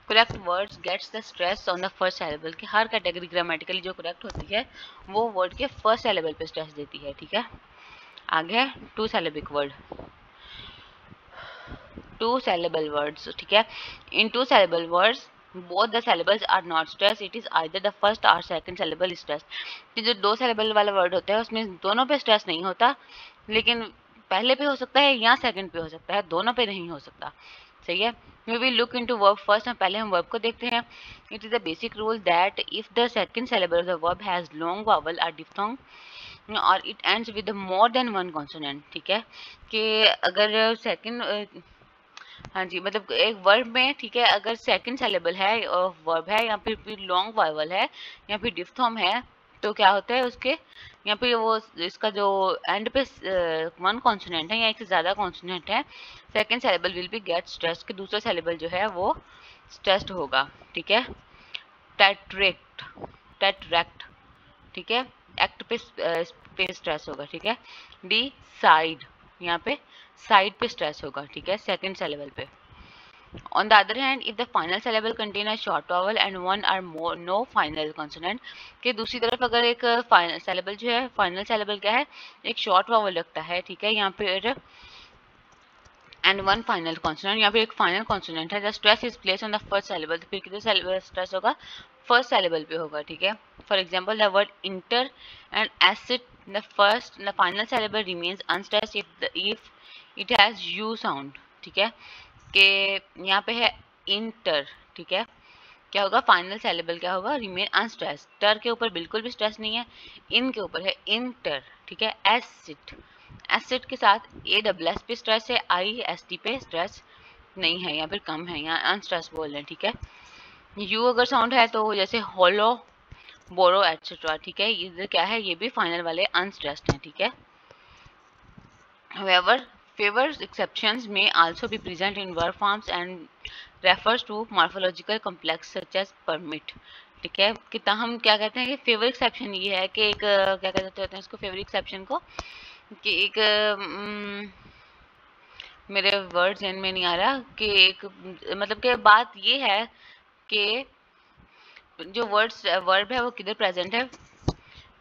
correct words gets the stress on the first syllable. कि हर कैटेगरी ग्रामेटिकली जो करेक्ट होती है वो वर्ड के फर्स्ट syllable पे स्ट्रेस देती है. ठीक है, आगे है two syllabic word, two syllable words. ठीक है, in two syllable words both the syllables are not stressed, it is either the first or second syllable is stressed. कि जो दो syllable वाला वर्ड होता है उसमें दोनों पे स्ट्रेस नहीं होता, लेकिन पहले पे हो सकता है या सेकंड पे हो सकता है, दोनों पे नहीं हो सकता. सही है, we will look into verb first. हम पहले हम verb को देखते हैं. It is a basic rule that if the second syllable of the verb has long vowel or diphthong or it ends with more than one consonant. ठीक है, कि अगर सेकंड हाँ जी, मतलब एक वर्ब में, ठीक है, अगर सेकंड syllable है वर्ब है या फिर लॉन्ग वावल है या फिर डिफ्थॉर्म है तो क्या होता है उसके यहाँ पे वो इसका जो एंड पे वन कॉन्सोनेंट है या एक से ज़्यादा कॉन्सोनेंट है, second syllable will be get stress, कि दूसरा syllable जो है वो स्ट्रेस्ड होगा. ठीक है, टेट्रेक्ट, टेट्रैक्ट. ठीक है, एक्ट पे स्ट्रेस होगा. ठीक है, डिसाइड, यहाँ पे साइड पे स्ट्रेस होगा. ठीक है, सेकंड syllable पे. On the other hand, if the final syllable contain a short vowel and one or more no final consonant, कि दूसरी तरफ अगर एक फाइनल syllable जो है, फाइनल syllable क्या है, एक शॉर्ट वावल रखता है. ठीक है, यहाँ पे एंड वन फाइनल कॉन्सोनेंट, यहाँ पे एक फाइनल कॉन्सोनेंट है. The stress is place on the first syllable, तो फिर कितने स्ट्रेस होगा, फर्स्ट syllable पे होगा. ठीक है, for example the word inter and acid, the final syllable remains unstressed if it has u sound. ठीक है, कि यहाँ पे है इंटर. ठीक है, क्या होगा, फाइनल syllable क्या होगा, रिमेन अनस्ट्रेस. टर के ऊपर बिल्कुल भी स्ट्रेस नहीं है, इन के ऊपर है इंटर. ठीक है, एसिड, एसिड के साथ ASS पे स्ट्रेस है, IST पे स्ट्रेस नहीं है, यहाँ पर कम है, यहाँ अनस्ट्रेस बोल रहे हैं. ठीक है, यू अगर साउंड है तो जैसे होलो, बोरो एटसेट्रा. ठीक है, इधर क्या है, ये भी फाइनल वाले अनस्ट्रेस्ड हैं. ठीक है, however favor exceptions may also be present in verb forms and refers to morphological complex such as permit. ठीक है, कि हम क्या कहते हैं कि फेवर एक्सेप्शन ये है कि एक क्या कहते हैं इसको, फेवर एक्सेप्शन को, कि एक मेरे वर्ड्स एंड में नहीं आ रहा, कि एक मतलब कि बात ये है कि जो वर्ब है वो किधर प्रेजेंट है,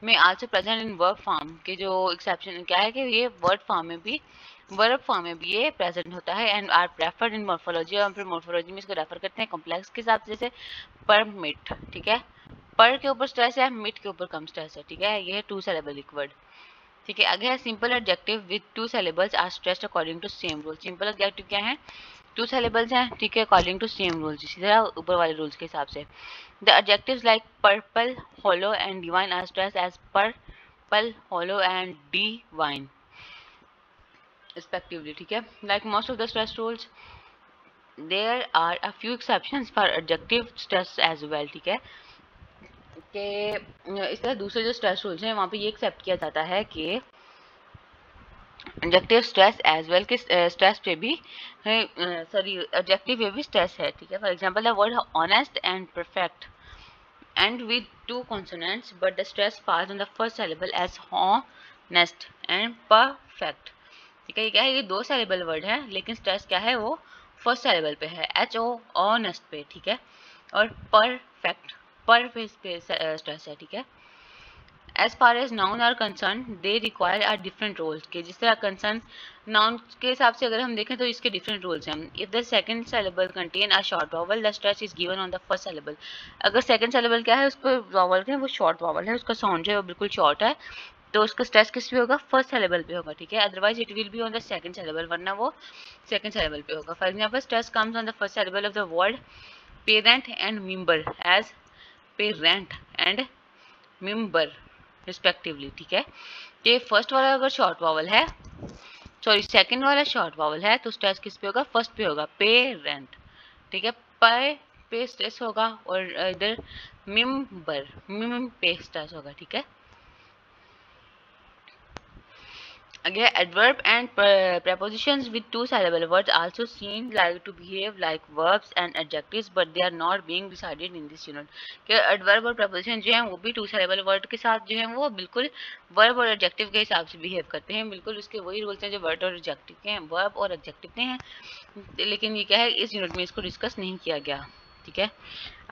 में also present in verb form. के जो एक्सेप्शन क्या है कि ये वर्ड फॉर्म में भी, वर्ब फॉर्म में भी ये प्रेजेंट होता है. And are preferred in morphology, और फिर मॉर्फोलॉजी में इसको रेफर करते हैं कॉम्प्लेक्स के साथ, जैसे पर मिट. ठीक है, पर के ऊपर स्ट्रेस है, मिट के ऊपर कम स्ट्रेस है. ठीक है, ये है टू syllabic वर्ड. ठीक है, आगे है simple adjective with two syllables are stressed according to same rule. Simple adjective क्या है, टू syllables हैं. ठीक है, अकॉर्डिंग टू सेम रूल्स, इसी तरह ऊपर वाले रूल्स के हिसाब से. The adjectives like purple, hollow and divine are stressed as purple, hollow and divine respectively. ठीक है, like most of the stress rules there are a few exceptions for adjective stress as well. ठीक है, कि इस तरह दूसरे जो stress rules हैं वहाँ पे ये एक्सेप्ट किया जाता है कि एडजेक्टिव स्ट्रेस एज वेल कि स्ट्रेस पे भी सॉरी एडजेक्टिव पे भी स्ट्रेस है. ठीक है, for example the word honest and perfect and with two consonants but the stress falls on the first syllable as honest and perfect. ठीक है, ये क्या है, ये दो syllable word है लेकिन stress क्या है, वो first syllable पे है, HO honest पे. ठीक है, और perfect पर पे stress है. ठीक है, as far as noun are concerned they require a different roles. के जिस तरह concern noun के हिसाब से अगर हम देखें तो इसके different roles हैं. if the second syllable contain a short vowel the stress is given on the first syllable. अगर second syllable क्या है, उस पर vowel है वो short vowel है, उसका sound जो है वो बिल्कुल short है, तो उसका stress किस पे होगा, first syllable पे होगा. ठीक है, otherwise it will be on the second syllable, वरना वो second syllable पे होगा. for example stress comes on the first syllable of the word parent and member as parent and मिम्बर रिस्पेक्टिवली, ठीक है। ये फर्स्ट वाला अगर शॉर्ट वावल है, सॉरी सेकंड वाला शॉर्ट वावल है, तो स्ट्रेस किस पे होगा, फर्स्ट पे होगा, पेरेंट, ठीक है। पे स्ट्रेस होगा और इधर मिम पे स्ट्रेस होगा, ठीक है। Again, adverb and prepositions with two syllable words also seem like to behave like verbs and adjectives, but they are not being decided in this unit. कि adverb और preposition जो हैं वो भी two syllable word के साथ जो हैं वो बिल्कुल verb और adjective के हिसाब से behave करते हैं, बिल्कुल उसके वही रूल्स हैं जो word और adjective के हैं, verb और adjective के हैं, लेकिन ये क्या है इस यूनिट में इसको डिस्कस नहीं किया गया, ठीक है।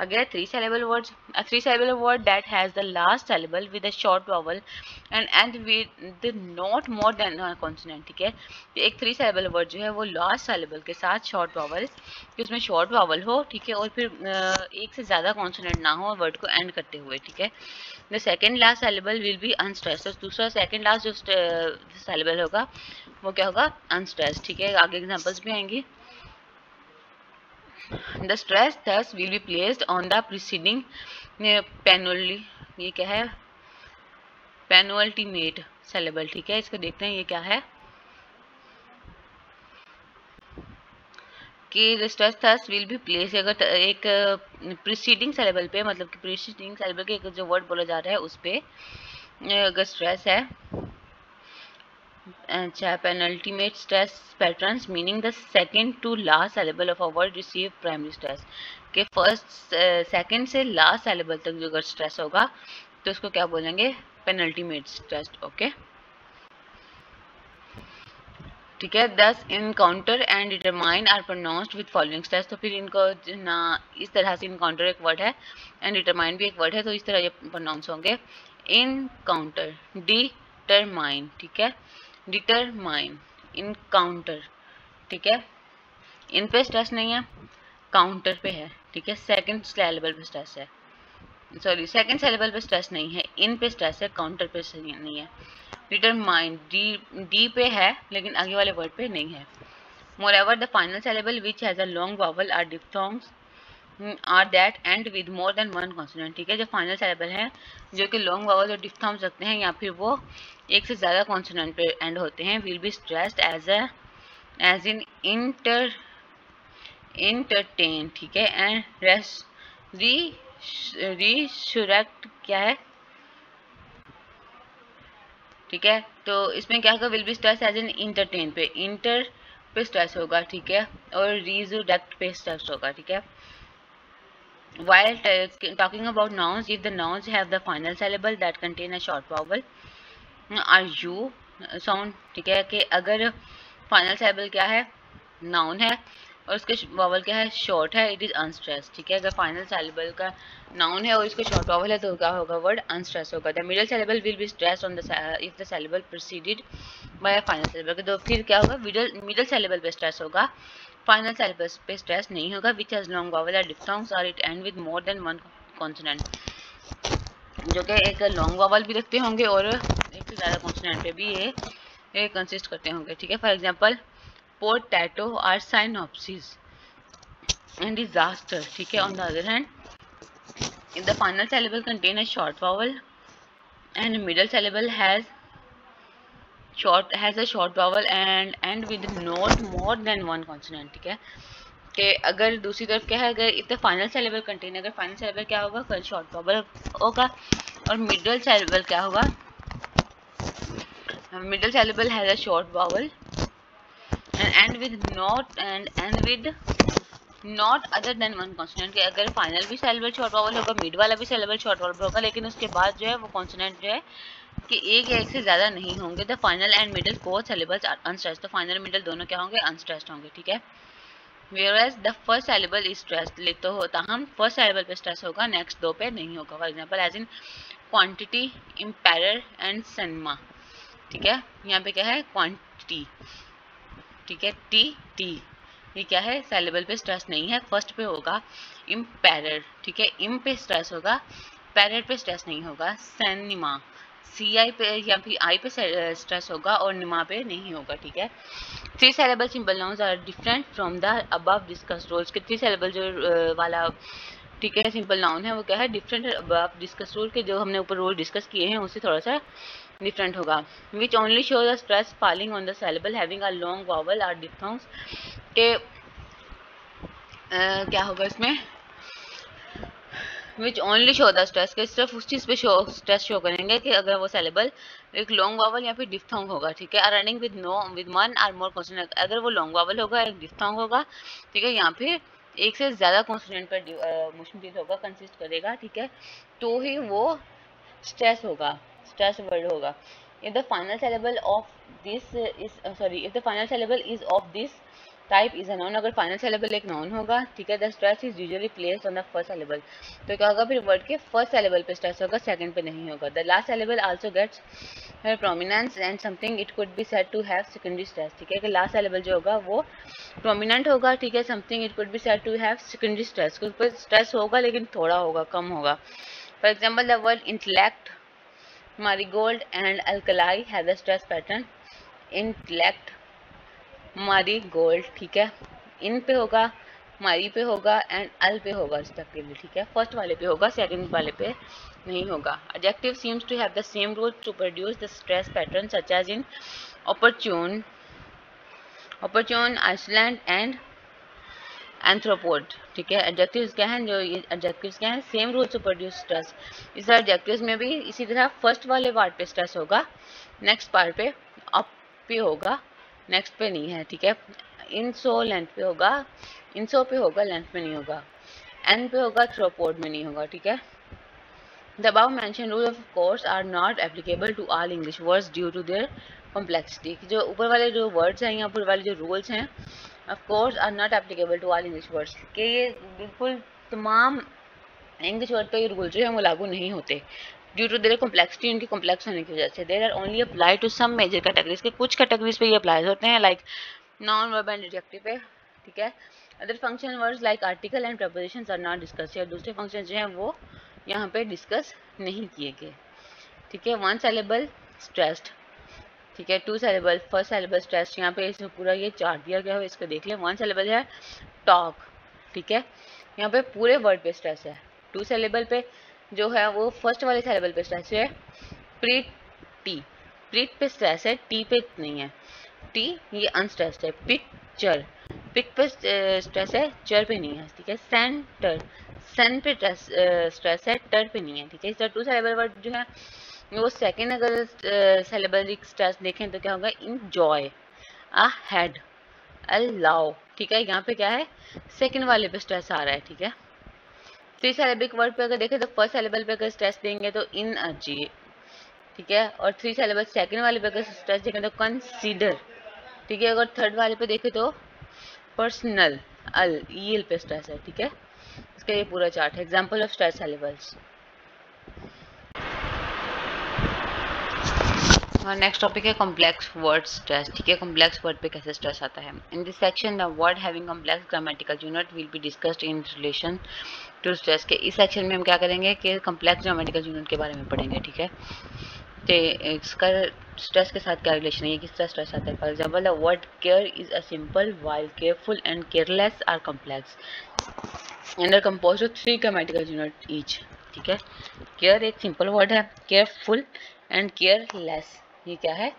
Again, three syllable words. A three syllable word that has the last syllable with a short vowel and end with not more than a consonant, ठीक है। तो एक थ्री syllable word जो है वो लास्ट syllable के साथ short vowel, कि उसमें short vowel हो, ठीक है, और फिर एक से ज़्यादा consonant ना हो वर्ड को end करते हुए, ठीक है। The second last syllable will be unstressed. तो दूसरा second last जो syllable होगा वो क्या होगा, unstressed, ठीक है। आगे examples भी आएंगी। The stress thus will be placed on the preceding penultimate, ये क्या है, penultimate syllable, ठीक है। इसको देखते हैं ये क्या है कि the stress thus will be placed, अगर एक preceding syllable पे, मतलब कि preceding syllable के जो वर्ड बोला जा रहा है उस पे अगर स्ट्रेस है, अच्छा, penultimate stress patterns meaning the second to last syllable of a word receive primary stress, के फर्स्ट सेकंड से लास्ट syllable तक जो अगर स्ट्रेस होगा तो उसको क्या बोलेंगे, penultimate stress, ओके, ठीक है। Thus encounter and determine are pronounced with following stress, तो फिर इनको ना इस तरह से encounter एक वर्ड है and determine भी एक वर्ड है, तो इस तरह ये प्रोनाउंस होंगे, encounter, determine, ठीक है, determine, encounter, ठीक है। इन पे स्ट्रेस नहीं है, काउंटर पे है, ठीक है। सेकंड सिलेबल पे स्ट्रेस है, सॉरी सेकंड सिलेबल पे स्ट्रेस नहीं है, इन पे स्ट्रेस है, काउंटर पे नहीं है। डिटरमाइन डी पे है लेकिन आगे वाले वर्ड पे नहीं है। मोreover the final syllable which has a long vowel or diphthongs are that end with more than one consonant, ठीक है। जो फाइनल syllable है जो कि लॉन्ग वावल और डिफ्थॉन्ग्स रखते हैं या फिर वो एक से ज़्यादा कॉन्सोनेंट पे एंड होते हैं, will be stressed as in entertain, ठीक है, एंड रिशुरेक्ट क्या है, ठीक है। तो इसमें क्या होगा, will be stress as in entertain पे, इंटर पे स्ट्रेस होगा, ठीक है, और रिजुरेक्ट पे स्ट्रेस होगा, ठीक है। While talking about nouns, if the nouns have the final syllable that contain a short vowel or u sound, ठीक है, कि अगर फाइनल syllable क्या है, नाउन है और उसके वावल क्या है, शॉर्ट है, इट इज अनस्ट्रेस, ठीक है। अगर फाइनल syllable का नाउन है और इसका शॉर्ट वावल है तो क्या होगा, वर्ड अनस्ट्रेस होगा। The middle syllable will be stressed on the if the syllable preceded by a final syllable, तो फिर क्या होगा, मिडल syllable पे स्ट्रेस होगा, फाइनल syllable पे स्ट्रेस नहीं होगा, विच हैज लॉन्ग वावल और डिफ्थॉन्ग्स और it end with more than one consonant, जो कि एक लॉन्ग वावल भी रखते होंगे और एक से ज़्यादा कॉन्सोनेंट पे भी ये कंसिस्ट करते होंगे, ठीक है। For example potato or synopsis and disaster, ठीक है। On the other hand if the final syllable contain a short vowel and middle syllable has a short vowel and end with not more than one consonant, ठीक है। कि अगर दूसरी तरफ क्या है, अगर if the final syllable contain, अगर फाइनल syllable क्या होगा, कल शॉर्ट वावल होगा और मिडल syllable क्या होगा, middle syllable has a short vowel and end with not other than one consonant, के अगर फाइनल भी syllable शॉर्ट वावल होगा, मिड वाला भी syllable शॉर्ट वावल होगा, लेकिन उसके बाद जो है वो कॉन्सोनेंट जो है कि एक या एक से ज़्यादा नहीं होंगे। The final and middle both syllables are unstressed, तो फाइनल मिडल दोनों क्या होंगे, अनस्ट्रेस्ड होंगे, ठीक है। whereas the first syllable is stressed, लिख तो होता हम फर्स्ट syllable पे स्ट्रेस होगा, नेक्स्ट दो पे नहीं होगा। For example as in quantity, emperor and cinema, ठीक है। यहाँ पे क्या है, क्वान्टिटी, ठीक है, टी ये क्या है, syllable पे स्ट्रेस नहीं है, फर्स्ट पे होगा। इम्पेरर, ठीक है, इम पे स्ट्रेस होगा, पैरर पे स्ट्रेस नहीं होगा। सैनिमा, सी आई पे या फिर आई पे स्ट्रेस होगा और निमा पे नहीं होगा, ठीक है। Three syllable simple nouns are different from the above discussed rules, के थ्री syllable जो वाला ठीक है। सिंपल नाउन है वो क्या है, डिफरेंट अब डिस्कस रूल के जो हमने ऊपर रूल डिस्कस किए हैं उससे थोड़ा सा डिफरेंट होगा। Which only show the stress falling on the syllable having a long vowel और डिप्थोंग्स के क्या होगा इसमें, which only show the stress के सिर्फ उस चीज़ पे स्ट्रेस शो करेंगे कि अगर वो सेलेबल एक लॉन्ग वावल या फिर डिफ्थोंग होगा। ठीक है। रनिंग विद वन और मोर कॉन्सोनेंट, अगर वो लॉन्ग वावल होगा एक डिफ्थोंग होगा। ठीक है। यहाँ पे एक से ज़्यादा कॉन्सोनेंट पर मुश्किल होगा, कंसिस्ट करेगा। ठीक है। तो ही वो स्ट्रेस होगा, स्ट्रेस वर्ड होगा। If the final syllable of this is if the final syllable is of this type is a noun, अगर फाइनल सेलेबल एक नाउन होगा। ठीक है। The stress is usually placed on the first syllable, तो क्या होगा फिर वर्ड के फर्स्ट सेलेबल पे स्ट्रेस होगा, सेकंड पे नहीं होगा। The last syllable also gets prominence and something it could be said to have secondary stress. ठीक है। कि लास्ट सेलेबल जो होगा वो प्रोमिनेंट होगा। ठीक है। Something it could be said to have secondary stress, उस पर स्ट्रेस होगा लेकिन थोड़ा होगा, कम होगा। For example the word intellect, marigold and alkali have a stress pattern. Intellect, marigold, ठीक है, इन पे होगा, मारी पे होगा एंड अल पे होगा रिस्पेक्टिवली। ठीक है। फर्स्ट वाले पे होगा, सेकंड वाले पे नहीं होगा। Adjective seems to have the same rule to produce the stress pattern such as in opportune, island and anthropod. ठीक है। एडजेक्टिव्स क्या हैं, जो ये एडजेक्टिव्स क्या हैं, same rule to produce stress. इस एडजेक्टिव्स में भी इसी तरह फर्स्ट वाले पार्ट पे स्ट्रेस होगा, नेक्स्ट पार्ट पे अप पे होगा, नेक्स्ट पे नहीं है। ठीक है। इन सो लेंथ पे होगा, इन सो पे होगा, लेंथ पे नहीं होगा। एन पे होगा, थ्रोपोड में नहीं होगा। ठीक है। The above mentioned rules of course are not applicable to all English words due to their complexity। जो ऊपर वाले जो words हैं या ऊपर वाले जो rules हैं, of course are not applicable to all English words, कि ये बिल्कुल तमाम इंग्लिश वर्ड पे ये रूल जो है वो लागू नहीं होते ड्यू टू देयर कॉम्प्लेक्सिटी, उनकी कॉम्प्लेक्स होने की वजह से। There are only apply to some major categories, के कुछ कैटेगरीज पे ये अप्लाई होते हैं, like non verb and adjective पे। ठीक है। Other function words like article and prepositions are not discuss, या दूसरे फंक्शन जो हैं वो यहाँ पे डिस्कस नहीं किए गए। ठीक है। वन सेलेबल स्ट्रेस्ड, ठीक है। Two syllable, first syllable stressed, यहाँ पे इसमें पूरा ये चार्ट दिया गया है, इसको देख लें। वन सेलेबल है टॉक। ठीक है। यहाँ पे पूरे वर्ड पे स्ट्रेस है। टू सेलेबल पे जो है वो फर्स्ट वाले सेलेबल पे स्ट्रेस है, प्रीटी, प्रीट पे स्ट्रेस है, टी पे नहीं है। टी ये अनस्ट्रेस्ड है। पिक्चर, पिक पे स्ट्रेस है, चर पे नहीं है। ठीक है। सेंटर, सन पे स्ट्रेस है, टर पे नहीं है। ठीक है। इस टू सेलेबल वर्ड जो है वो सेकंड अगर सेलेबल स्ट्रेस देखें तो क्या होगा, इंजॉय, अ हेड, अलाउ। ठीक है। यहाँ पे क्या है, सेकंड वाले पे स्ट्रेस आ रहा है। ठीक है। थ्री सेलेबिक वर्ड पे अगर देखें तो फर्स्ट सेलेबल पे अगर स्ट्रेस देंगे तो इन अजी। ठीक है। और थ्री सेलेबल सेकंड वाले पे अगर स्ट्रेस देखें तो कंसीडर। ठीक है। अगर थर्ड वाले पे देखें तो पर्सनल, अल, ईल पे स्ट्रेस है। ठीक है। इसका ये पूरा चार्ट है। Example of stress syllables. और नेक्स्ट टॉपिक है कॉम्प्लेक्स वर्ड स्ट्रेस। ठीक है। कॉम्प्लेक्स वर्ड पे कैसे स्ट्रेस आता है। In this section the word having complex grammatical unit will be discussed in relation to stress. के इस सेक्शन में हम क्या करेंगे कि कॉम्प्लेक्स ग्रामेटिकल यूनिट के बारे में पढ़ेंगे। ठीक है। तो इसका स्ट्रेस के साथ क्या रिलेशन है, किस तरह स्ट्रेस आता है। For example the word care is a simple while careful and careless are complex and are composed of three grammatical unit each. ठीक है। केयर एक सिंपल वर्ड है, केयरफुल एंड केयरलेस ये क्या है,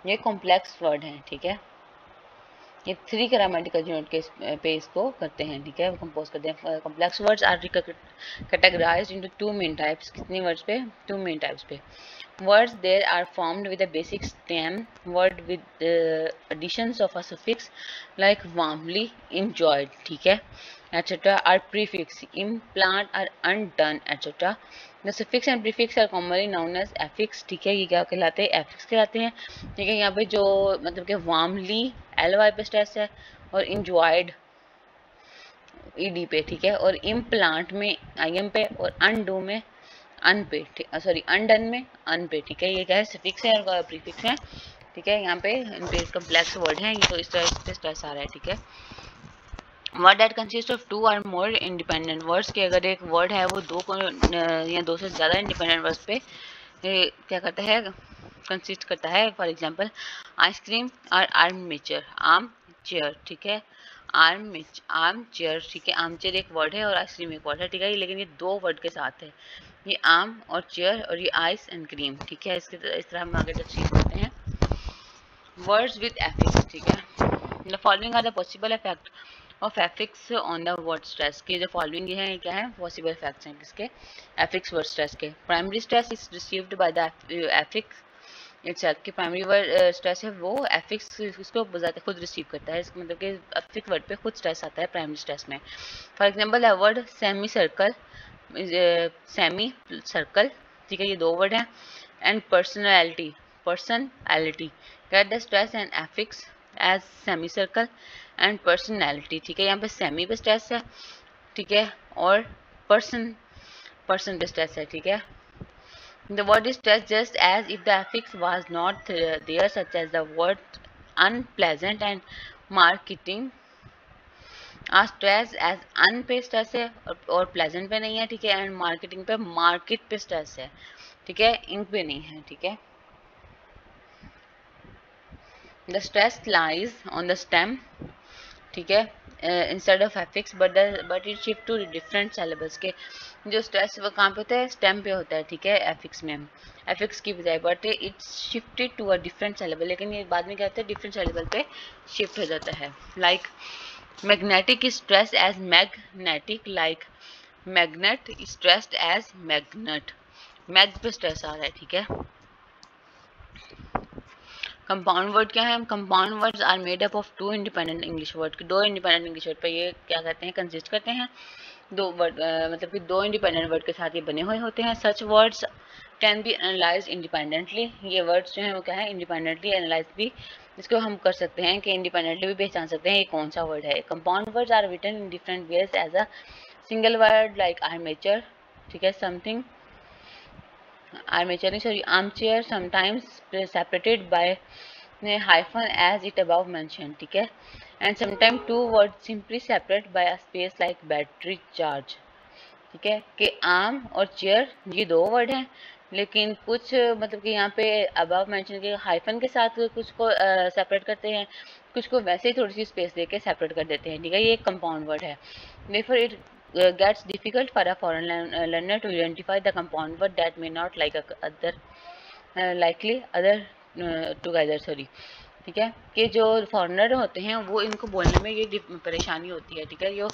ये कॉम्प्लेक्स वर्ड है। ठीक है। ये थ्री ग्रामेटिकल यूनिट के पे इसको करते हैं। ठीक है। कंपोज करते हैं। Complex words are categorized into two main types. कितनी वर्ड्स पे, टू मेन टाइप्स पे। Words there are formed with a basic stem word with additions of a suffix like warmly, enjoyed, ठीक है, etc. are prefix, implant or undone, etc. The suffix and prefix are commonly known as affix। ठीक है। ये क्या कहलाते हैं, affix कहलाते हैं। ठीक है। यहाँ पे जो मतलब कि warmly ly पे स्ट्रेस है और enjoyed ed पे। ठीक है। और implant में im पे और undo में अन पे, सॉरी अनडन में अन पे। ठीक है। ये क्या है, सफिक्स है और प्रीफिक्स है। ठीक है। यहाँ पे इन पे कॉम्प्लेक्स वर्ड है, ये तो इस तरह से स्ट्रेस आ रहा है। ठीक है। Word that consist of two और मोर इंडिपेंडेंट वर्ड्स, के अगर एक वर्ड है वो दो को या दो से ज़्यादा इंडिपेंडेंट वर्ड्स पे क्या करता है, कंसिस्ट करता है। फॉर एग्जांपल आइसक्रीम और आर्म मेचर, आर्म चेयर। ठीक है। आर्म चेयर, ठीक है। आर्म चेयर एक वर्ड है और आइसक्रीम एक वर्ड है, ठीक है, लेकिन ये दो वर्ड के साथ है, ये आर्म और चेयर और ये आइस एंड क्रीम, ठीक है। इस तरह हम आगे तक करते हैं। वर्ड्स विद एफिक्स, ठीक है। The following are the possible effect of affix on the word stress के जो फॉलोइंग ये है, क्या है, पॉसिबल इफेक्ट्स हैं किसके, एफिक्स वर्ड स्ट्रेस के। Primary stress is received by the affix itself, की प्राइमरी वर्ड स्ट्रेस है वो एफिक्स उसको खुद रिसीव करता है, इसका मतलब कि एफिक्स वर्ड पे खुद स्ट्रेस आता है प्राइमरी स्ट्रेस में। For example the word semi circle, semi circle, ठीक है, ये दो वर्ड हैं। And personality get the stress and affix as semi circle and personality, ठीक है। यहाँ पे सेमी पे स्ट्रेस है, ठीक है, और पर्सन पे स्ट्रेस है, ठीक है। The word is stressed just as if the affix was not there, such as the word unpleasant and marketing. Stress as un पे स्ट्रेस है और प्लेजेंट पे नहीं है, ठीक है, एंड मार्केटिंग पे मार्केट पे स्ट्रेस है, ठीक है, इंक पे नहीं है, ठीक है। The stress lies on the stem, ठीक है, instead of affix but it shift to different syllables के जो स्ट्रेस वो कहाँ पे होता है, स्टेम पे होता है, ठीक है, एफिक्स में, एफिक्स की बजाय, but it's shifted to a different syllable, लेकिन ये बाद में क्या होता है, डिफरेंट सिलेबल पे शिफ्ट हो जाता है। Like magnetic is stressed as magnetic, like magnet is stressed as magnet, mag पे स्ट्रेस आ रहा है, ठीक है। कंपाउंड वर्ड क्या है, compound words are made up of two independent English word, दो इंडिपेंडेंट इंग्लिश वर्ड पे ये क्या कहते हैं, कंसिस्ट करते हैं, दो वर्ड मतलब कि दो इंडिपेंडेंट वर्ड के साथ ये बने हुए होते हैं। सच words can B analyse independently, ये वर्ड्स जो हैं वो क्या है, इंडिपेंडेंटली एनालाइज भी इसको हम कर सकते हैं कि इंडिपेंडेंटली भी पहचान सकते हैं ये कौन सा वर्ड है। Compound words are written in different ways as a single word, like armature, ठीक है, something armature sorry armchair, sometimes separated by hyphen as it above mentioned, ठीक है, and sometimes two words simply separate by a space like battery charge, ठीक है, कि arm और chair ये दो वर्ड हैं, लेकिन कुछ मतलब कि यहाँ पे अबव मेंशन के हाइफन के साथ कुछ को सेपरेट करते हैं, कुछ को वैसे ही थोड़ी सी स्पेस देके सेपरेट कर देते हैं, ठीक है, ये एक कंपाउंड वर्ड है। Therefore it gets difficult for a foreign learner to identify the compound word that may not like other likely other together, sorry, ठीक है, कि जो फॉरेनर होते हैं वो इनको बोलने में ये परेशानी होती है, ठीक है, यो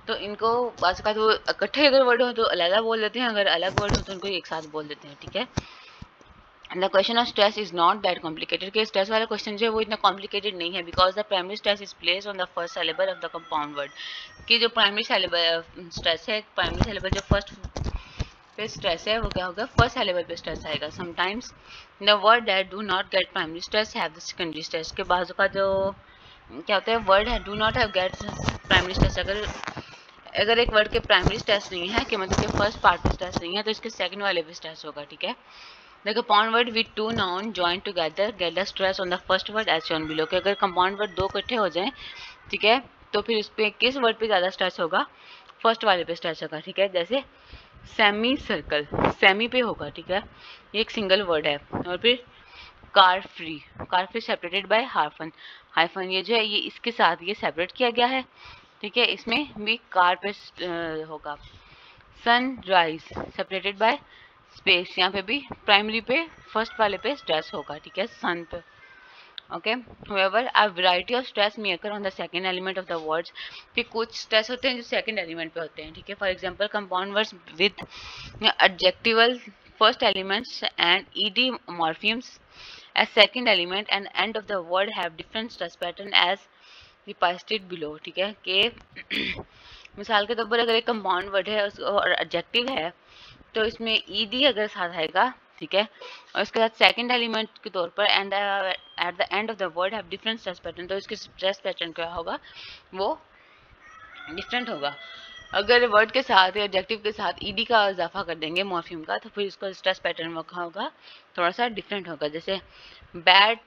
तो इनको बात का तो इकट्ठे अगर वर्ड हो तो अलग बोल देते हैं, अगर अलग वर्ड हो तो उनको एक साथ बोल देते हैं, ठीक है। The question of stress is not that complicated, कि स्ट्रेस वाला क्वेश्चन जो है वो इतना कॉम्प्लिकेटेड नहीं है, because the primary stress is place on the first syllable of the compound word, कि जो प्राइमरी सिलेबल स्ट्रेस है, प्राइमरी सिलेबल जो फर्स्ट पे स्ट्रेस है वो क्या होगा, फर्स्ट सिलेबल पे स्ट्रेस आएगा। Sometimes the word that do not gate primary stress have the secondary stress, के बाजू का जो क्या होता है, वर्ड है do not have get primary stress, अगर एक वर्ड के प्राइमरी स्ट्रेस नहीं है, कि मतलब कि फर्स्ट पार्ट पे स्ट्रेस नहीं है, तो इसके सेकंड वाले पे स्ट्रेस होगा, ठीक है। The compound word with two noun joined together get the stress on the first word as shown below, कि अगर कंपाउंड वर्ड दो इकट्ठे हो जाएं, ठीक है, तो फिर इस पे किस वर्ड पे ज़्यादा स्ट्रेस होगा, फर्स्ट वाले पे स्ट्रेस होगा, ठीक है। जैसे सेमी सर्कल, सेमी पे होगा, ठीक है, ये एक सिंगल वर्ड है। और फिर car free separated by hyphen, hyphen ये जो है ये इसके साथ ये सेपरेट किया गया है, ठीक है, इसमें भी कार पे होगा। सनराइज सेपरेटेड बाय स्पेस, यहाँ पे भी प्राइमरी पे फर्स्ट वाले पे स्ट्रेस होगा, ठीक है, सन पे, okay. However a variety of stress may occur on the second element of the words, कि कुछ स्ट्रेस होते हैं जो सेकंड एलिमेंट पे होते हैं, ठीक है। For example compound words with adjectival first elements and ED morphemes as second element and end of the word have different stress pattern as represented below, ठीक है, कि मिसाल के तौर पर अगर एक कंपाउंड वर्ड है और एडजेक्टिव है तो इसमें ईडी अगर साथ आएगा, ठीक है, और इसके साथ सेकंड एलिमेंट के तौर पर and at the end of the word have different stress pattern, तो इसके स्ट्रेस पैटर्न क्या होगा, वो डिफरेंट होगा। अगर वर्ड के साथ या एडजेक्टिव के साथ ईडी का इजाफा कर देंगे मॉर्फिम का, तो फिर इसका स्ट्रेस पैटर्न होगा थोड़ा सा डिफरेंट होगा। जैसे बैड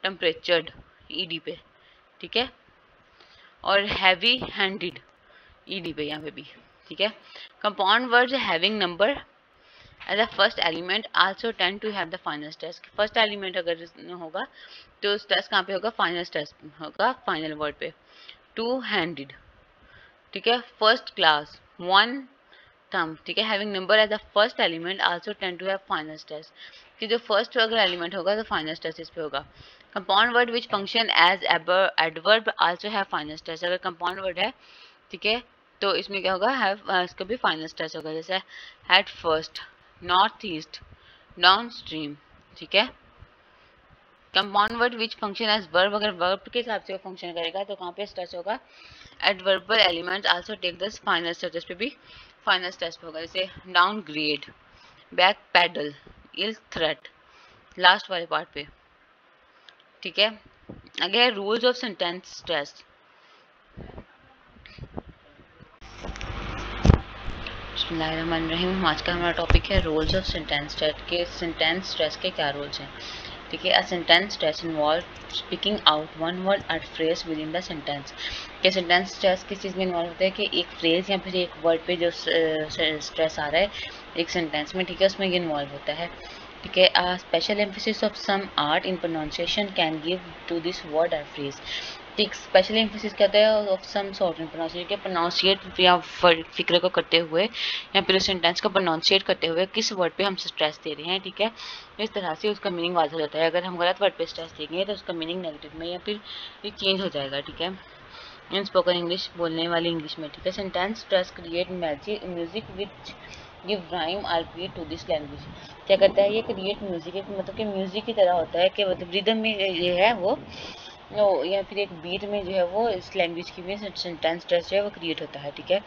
टेम्परेचर्ड ईडी पे, ठीक है, और हैवी हैंडेड ईडी पे यहाँ पे भी, ठीक है। Compound words having number as a first element also tend to have the final stress. First element अगर होगा तो स्ट्रेस कहाँ पे होगा, फाइनल स्ट्रेस होगा फाइनल वर्ड पे। टू हैंडेड, ठीक है, फर्स्ट क्लास, वन थंब, ठीक है, having number as the first element also tend to have final stress, कि जो फर्स्ट अगर एलिमेंट होगा तो फाइनल स्ट्रेस इस पे होगा। Compound word which function as adverb also have final stress, अगर कंपाउंड वर्ड है, ठीक है, तो इसमें क्या होगा, हैव इसका भी फाइनल स्ट्रेस होगा, जैसे head first, north east, down stream, ठीक है। Compound word which function as verb, अगर वर्ब के हिसाब से वो फंक्शन करेगा तो कहाँ पे स्ट्रेस होगा, adverbial elements also take this final stress पे भी फाइनल स्ट्रेस पे होगा, जैसे down grade, back pedal, ill threat, last वाले पार्ट पे, ठीक है। आगे है रूल्स ऑफ सेंटेंस स्ट्रेस। बिस्मिल्लाहिर्रहमानिर्रहीम, आज का हमारा टॉपिक है रूल्स ऑफ सेंटेंस स्ट्रेस के। सेंटेंस स्ट्रेस के क्या रूल्स हैं, ठीक है। A sentence stress involve speaking out one word और फ्रेज विद इन द सेंटेंस। के सेंटेंस स्ट्रेस किस चीज़ में इन्वॉल्व होता है कि एक फ्रेज या फिर एक वर्ड पे जो स्ट्रेस आ रहा है एक सेंटेंस में, ठीक है, उसमें ये इन्वॉल्व होता है, ठीक है। Special emphasis of some art in pronunciation can give to this word और फ्रेज। एक स्पेशल एम्फेसिस कहते हैं of some sort in pronunciation के प्रोनाउंसिएट या फिक्रे को करते हुए या फिर सेंटेंस को प्रोनाउंसिएट करते हुए किस वर्ड पे हम स्ट्रेस दे रहे हैं, ठीक है। इस तरह से उसका मीनिंग वाज़ हो जाता है। अगर हम गलत वर्ड पे स्ट्रेस देंगे तो उसका मीनिंग नेगेटिव में या फिर ये चेंज हो जाएगा, ठीक है, इन स्पोकन इंग्लिश, बोलने वाली इंग्लिश में, ठीक है। Sentence stress create music which give rhyme or beat to this language. क्या करता है ये, क्रिएट म्यूजिक, मतलब कि म्यूजिक की तरह होता है कि मतलब रिदम में ये है वो या फिर एक बीट में जो है वो इस लैंग्वेज की में सेंटेंस स्ट्रेस जो है वो क्रिएट होता है, ठीक है।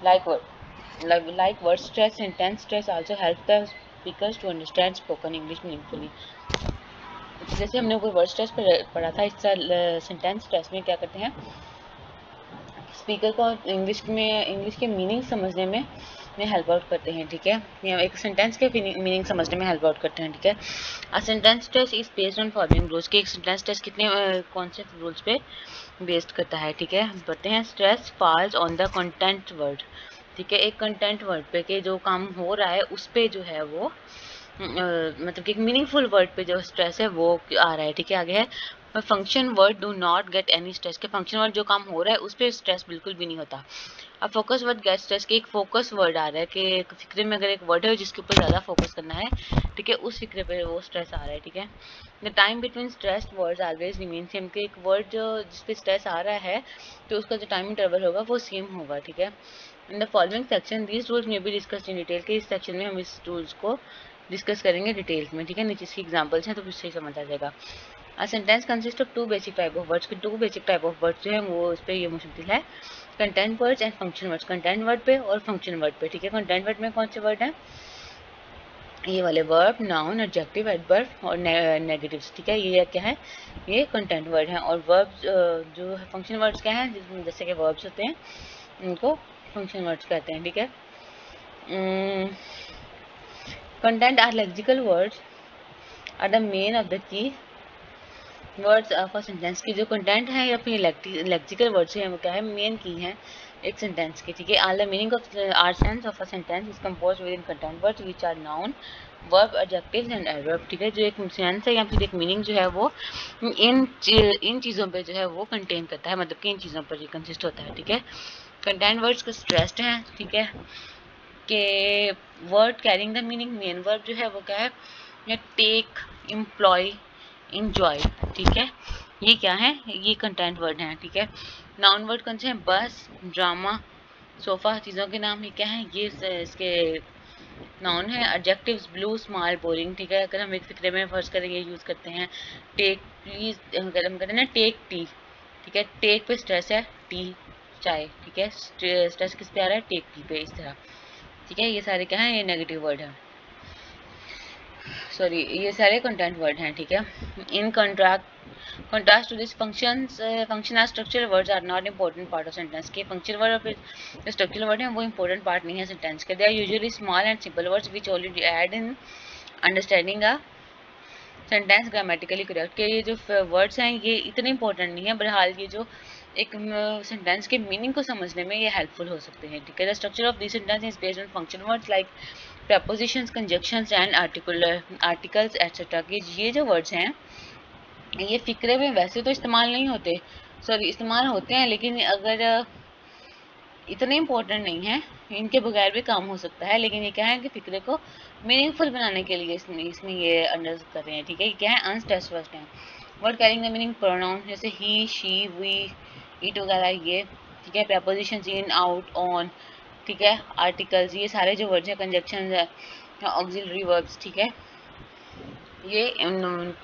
Like word stress, sentence stress also help the speakers to understand spoken English meaningfully. जैसे हमने कोई वर्ड स्ट्रेस पढ़ा था, इस सेंटेंस स्ट्रेस में क्या करते हैं, स्पीकर को इंग्लिश के मीनिंग समझने में हेल्प आउट करते हैं, ठीक है, या एक सेंटेंस के मीनिंग समझने में हेल्प आउट करते हैं, ठीक है। A sentence stress is based on following rules, के एक सेंटेंस स्ट्रेस कितने कौन से रूल्स पे बेस्ड करता है, ठीक है, बताते हैं। Stress falls on the content word, ठीक है, एक कंटेंट वर्ड पे के जो काम हो रहा है उस पे जो है वो मतलब कि एक मीनिंगफुल वर्ड पे जो स्ट्रेस है वो आ रहा है, ठीक है। आगे है function word do not get any stress, के फंक्शन वर्ड जो काम हो रहा है उस पर स्ट्रेस बिल्कुल भी नहीं होता। अब फोकस वर्ड गेट स्ट्रेस, के एक फोकस वर्ड आ रहा है कि एक फिक्रे में अगर एक वर्ड है जिसके ऊपर ज़्यादा फोकस करना है, ठीक है, उस फिक्रे पे वो स्ट्रेस आ रहा है, ठीक है। The time between stressed words always remain same, के एक वर्ड जो जिस पे स्ट्रेस आ रहा है तो उसका जो टाइम इंटरवल होगा वो सेम होगा, ठीक है। In the following section these rules में बी डिस्कस्ड इन डिटेल, के इस सेक्शन में हम इस रूल्स को डिस्कस करेंगे डिटेल्स में, ठीक है। नीचे इसकी एग्जांपल्स हैं तो उससे ही समझ आ जाएगा। A sentence consists of two basic type of words, के दो बेसिक टाइप ऑफ वर्ड्स जो है वो उस पर ये मुश्तमिल है, content words and function words, content word पे और फंक्शन वर्ड पे, ठीक है। कंटेंट वर्ड में कौन से वर्ड हैं, ये वाले वर्ब, नाउन, एडजेक्टिव, एडवर्ब और नेगेटिव्स, ठीक है, ये क्या है, ये कंटेंट वर्ड हैं। और वर्ब्स जो फंक्शन वर्ड्स क्या हैं, जिसमें जैसे कि वर्ब्स होते हैं उनको फंक्शन वर्ड्स कहते हैं, ठीक है। Content or lexical words are the main of the key words of a sentence, की जो कंटेंट है या फिर लेक्सिकल वर्ड्स हैं वो क्या है, मेन की हैं एक सेंटेंस की, ठीक है। All the meaning of or sense of a sentence is composed within content words which are noun, verb, adjectives and adverb, ठीक है। जो एक सेंस है या फिर एक मीनिंग जो है वो इन चीज़ों पे जो है वो कंटेन करता है, मतलब कि इन चीज़ों पर ये कंसिस्ट होता है, ठीक है। कंटेंट वर्ड्स को स्ट्रेस्ड हैं, ठीक है, कि word carrying the meaning, main verb जो है वो क्या है, या टेक, एम्प्लॉय, इंजॉय, ठीक है, ये क्या है, ये कंटेंट वर्ड हैं, ठीक है। नाउन वर्ड कौन से हैं, बस, ड्रामा, सोफा, चीज़ों के नाम ये क्या है, ये इसके नाउन है। एडजेक्टिव्स ब्लू, स्मॉल, बोरिंग, ठीक है, अगर हम एक फिक्रे में फर्ज करेंगे यूज़ करते हैं। टेक, प्लीज, अगर हम कहते हैं ना टेक टी, ठीक है, टेक पे स्ट्रेस है, टी चाय, ठीक है, स्ट्रेस किस पे आ रहा है, टेक टी पे, इस तरह, ठीक है। ये सारे क्या हैं, ये नेगेटिव वर्ड हैं, सॉरी ये सारे कंटेंट वर्ड हैं, ठीक है। इन contrast to this functions function as structural words are not important part of sentence, के function word और फिर जो structural word हैं वो important part नहीं है sentence के। they are usually small and simple words which only add in understanding a sentence grammatically correct, के ये जो वर्ड्स हैं ये इतने इंपॉर्टेंट नहीं है, बहरहाल ये जो एक सेंटेंस के मीनिंग को समझने में ये हेल्पफुल हो सकते हैं, ठीक है। The structure of this sentence is based on function words like prepositions, conjunctions and articles etc. कि ये जो words हैं ये फ़िक्रे में वैसे तो इस्तेमाल नहीं होते, सॉरी इस्तेमाल होते हैं, लेकिन अगर इतने इम्पोर्टेंट नहीं है, इनके बगैर भी काम हो सकता है। लेकिन ये क्या है कि फ़िक्रे को मीनिंगफुल बनाने के लिए इसमें ये अंडर कर रहे हैं, ठीक है। क्या है, अनस्ट्रेस्ड वर्ड हैं। Word carrying the meaning pronoun, जैसे ही, शी, वी, इट वगैरह ये, ठीक है। प्रपोजिशंस इन, आउट, ऑन, ठीक है। आर्टिकल्स, ये सारे जो वर्ड्स हैं, कंजक्शंस है, ऑक्सिलरी वर्ब्स, ठीक है। ये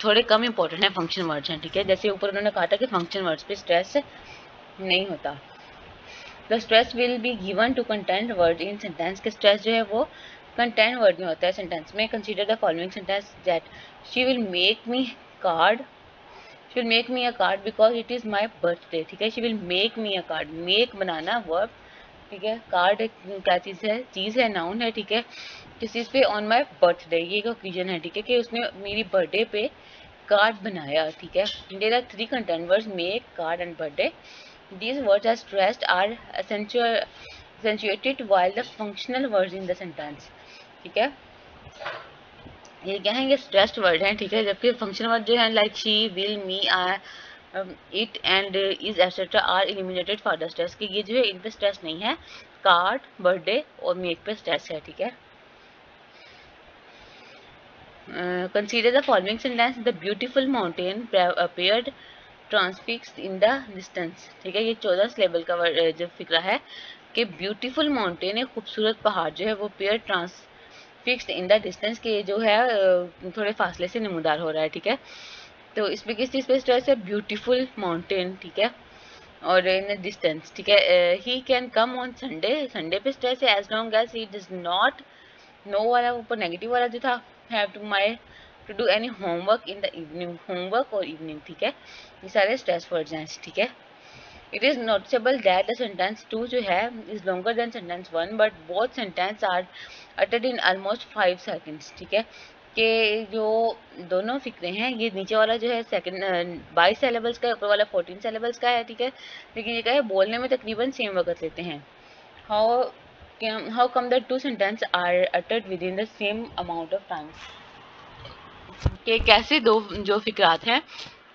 थोड़े कम इंपॉर्टेंट है, फंक्शन वर्ड्स हैं, ठीक है। जैसे ऊपर उन्होंने कहा था कि फंक्शन वर्ड्स पे स्ट्रेस नहीं होता। The stress will be given to content word in sentence, के स्ट्रेस जो है वो कंटेंट वर्ड में होता है सेंटेंस में। Consider the following sentence that she will make me card, she will make me a card because it is my birthday, ठीक है। She will make me a card, make banana verb, ठीक है। Card क्या चीज़ है, noun है, ठीक है। किस चीज़ पे, ऑन माई बर्थडे, ये एक ओकेजन है, ठीक है, कि उसने मेरी बर्थडे पे कार्ड बनाया, ठीक है। There are 3 content words, make, card and birthday. These words are stressed are accentuated while the functional words in the sentence, ठीक है। ये क्या है, ये स्ट्रेस्ड वर्ड हैं, ठीक है। जबकि फंक्शनल वर्ड जो है like she, will, me, are, it and is etcetera are eliminated for the stress, कि ये जो है इन पे स्ट्रेस नहीं है। कार्ड, बर्थडे और मेक पे स्ट्रेस है, ठीक है। Consider the following sentence, the beautiful mountain appeared transfixed in the distance, ठीक है। ये 14 सिलेबल का जो फिक्रा है कि ब्यूटीफुल माउंटेन, एक खूबसूरत पहाड़ जो है वो pair transfixed in the distance, के जो है थोड़े फासले से नमूदार हो रहा है, ठीक है। तो इसमें किस चीज़ पे स्ट्रेस है, ब्यूटीफुल माउंटेन, ठीक है, और इन डिस्टेंस, ठीक है। He can come on Sunday, Sunday पे स्ट्रेस है, as long as he does not, no वाला ऊपर नेगेटिव वाला जो था, have to my to do any homework in the evening, homework और इवनिंग, ठीक है। ये सारे स्ट्रेस वर्ड्स हैं, ठीक है। It is noticeable that the sentence 2 जो है is longer than sentence 1 but both sentence are अटेड इन ऑलमोस्ट 5 सेकेंड्स, ठीक है। कि जो दोनों फिक्रे हैं, ये नीचे वाला जो है सेकंड 22 सेलेबल्स का है, ऊपर वाला 14 सेलेबल्स का है, ठीक है। लेकिन ये क्या है, बोलने में तकरीबन सेम वक्त लेते हैं। How come the 2 sentence are अटेड with in the same amount of time, कि कैसे दो जो फिक्रात हैं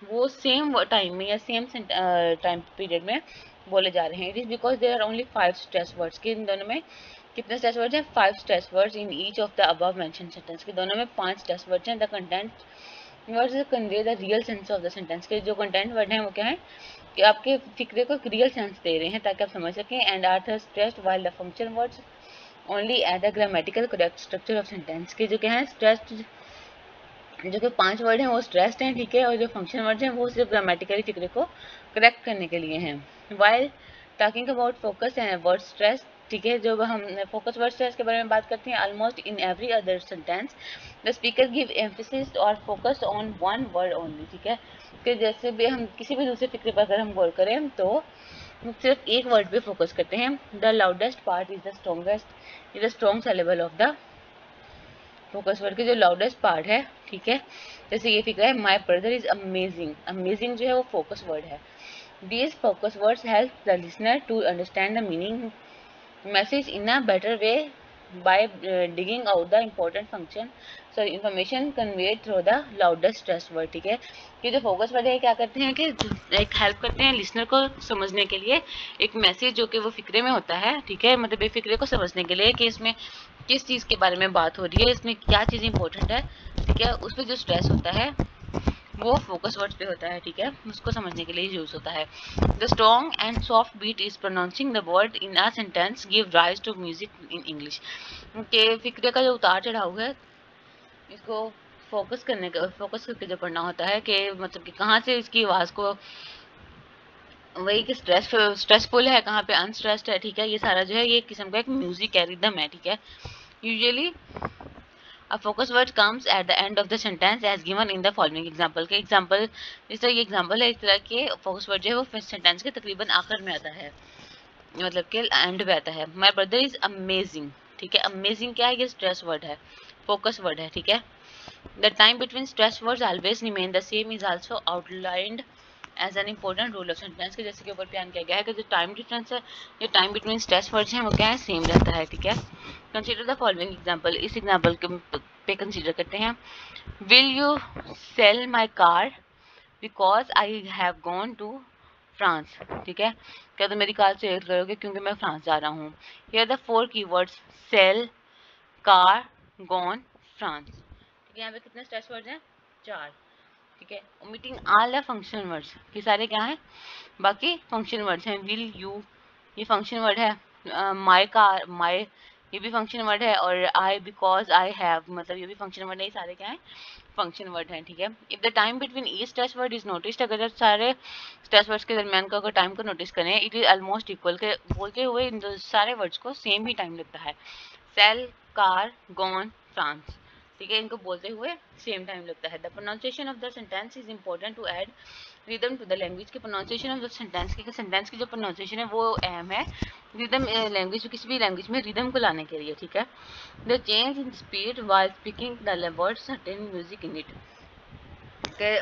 वो सेम टाइम में या सेम टाइम पीरियड में बोले जा रहे हैं। It is because there are only 5 stress words, के इन दोनों में कितने स्ट्रेस वर्ड्स हैं, 5 stress words in each of the above mention sentence, के दोनों में 5 स्ट्रेस वर्ड्स हैं। The content words convey the real sense of the sentence, के जो कंटेंट वर्ड हैं वो क्या है कि आपके फिक्रे को एक रियल सेंस दे रहे हैं ताकि आप समझ सकें। And are the stressed while the function words only at the grammatical correct structure of sentence, के जो क्या है स्ट्रेस्ड, जो कि 5 वर्ड हैं वो स्ट्रेस्ड हैं, ठीक है। और जो फंक्शन वर्ड हैं वो सिर्फ ग्रामेटिकली फिक्रे को करेक्ट करने के लिए हैं। While talking about focus and word stress, ठीक है, जब हम फोकस वर्ड स्ट्रेस के बारे में बात करते हैं, almost in every other sentence the speaker give emphasis और focus on one word only, ठीक है। कि जैसे भी हम किसी भी दूसरे फिक्रे पर अगर हम गौर करें तो सिर्फ एक वर्ड पे फोकस करते हैं। The loudest part is the strongest, is the strong saleable of the focus word के जो लाउडेस्ट पार्ट है, ठीक है। जैसे ये फिक्र है, my brother is amazing, amazing जो है वो फोकस वर्ड है। These focus words help the listener to understand the meaning message in a better way by digging out the important function sorry information conveyed through the loudest stress word, ठीक है। ये जो focus word है क्या करते हैं कि एक हेल्प करते हैं लिसनर को समझने के लिए एक मैसेज जो कि वो फिक्रे में होता है, ठीक है। मतलब बेफिक्रे को समझने के लिए कि इसमें किस चीज़ के बारे में बात हो रही है, इसमें क्या चीज़ इंपॉर्टेंट है, ठीक है। उस पर जो स्ट्रेस होता है वो फोकस वर्ड्स पे होता है, ठीक है। उसको समझने के लिए यूज होता है। The strong and soft beat is pronouncing the word in a sentence give rise to music in English, के फिक्रे का जो उतार चढ़ाव है इसको फोकस करके जो पढ़ना होता है कि मतलब कि कहाँ से इसकी आवाज़ को, वही कि स्ट्रेसफुल है, कहाँ पे अनस्ट्रेस्ड है, ठीक है। ये सारा जो है ये एक किस्म का एक म्यूजिक है, रिदम है, ठीक है। Usually a focus word comes at the end of the sentence as given in the following example, के एग्जाम्पल इस तरह ये एग्जाम्पल है, इस तरह के फोकस वर्ड जो है वो सेंटेंस के तकरीबन आखिर में आता है, मतलब कि एंड पे आता है। माई ब्रदर इज अमेजिंग, ठीक है। अमेजिंग क्या है, ये स्ट्रेस वर्ड है, फोकस वर्ड है, ठीक है। The time between stress words always remain the same is also outlined as an important rule of sentence, के जैसे के ऊपर बयान किया गया है कि जो टाइम डिफरेंस है, जो टाइम बिटवीन स्ट्रेस वर्ड्स हैं वो क्या है, सेम रहता है, ठीक है। कंसीडर द फॉलोइंग एग्जाम्पल, इस एग्जाम्पल पे कंसीडर करते हैं। Will you sell my car because I have gone to France, ठीक है, क्या तुम मेरी कार सेल करोगे क्योंकि मैं फ्रांस जा रहा हूँ। Here the 4 keywords, sell, car, gone, France, ठीक है। यहाँ पे कितने स्ट्रेस वर्ड्स हैं? 4, ठीक है। Omitting all the functional words, ये सारे क्या हैं? बाकी फंक्शन वर्ड्स हैं। विल यू ये फंक्शन वर्ड है, माई कार, माई ये भी फंक्शन वर्ड है, और आई बिकॉज आई हैव मतलब ये भी फंक्शन वर्ड है। ये सारे क्या हैं? फंक्शन वर्ड हैं, ठीक है। If the time between each stress word is noticed, अगर सारे स्ट्रेस वर्ड्स के दरमियान का अगर टाइम को नोटिस करें, इट इज ऑलमोस्ट इक्वल के बोलते हुए इन सारे वर्ड्स को सेम ही टाइम लगता है। सेल, कार, गॉन, फ्रांस, ठीक है, इनको बोलते हुए सेम टाइम लगता है। The pronunciation of the sentence is important to add rhythm to the language के प्रोनाउंसिएशन ऑफ द सेंटेंस की जो प्रोनाउंसिएशन है वो अहम है रिदम लैंग्वेज, किसी भी लैंग्वेज में रिदम को लाने के लिए, ठीक है। The change in speed while speaking the words certain music in it,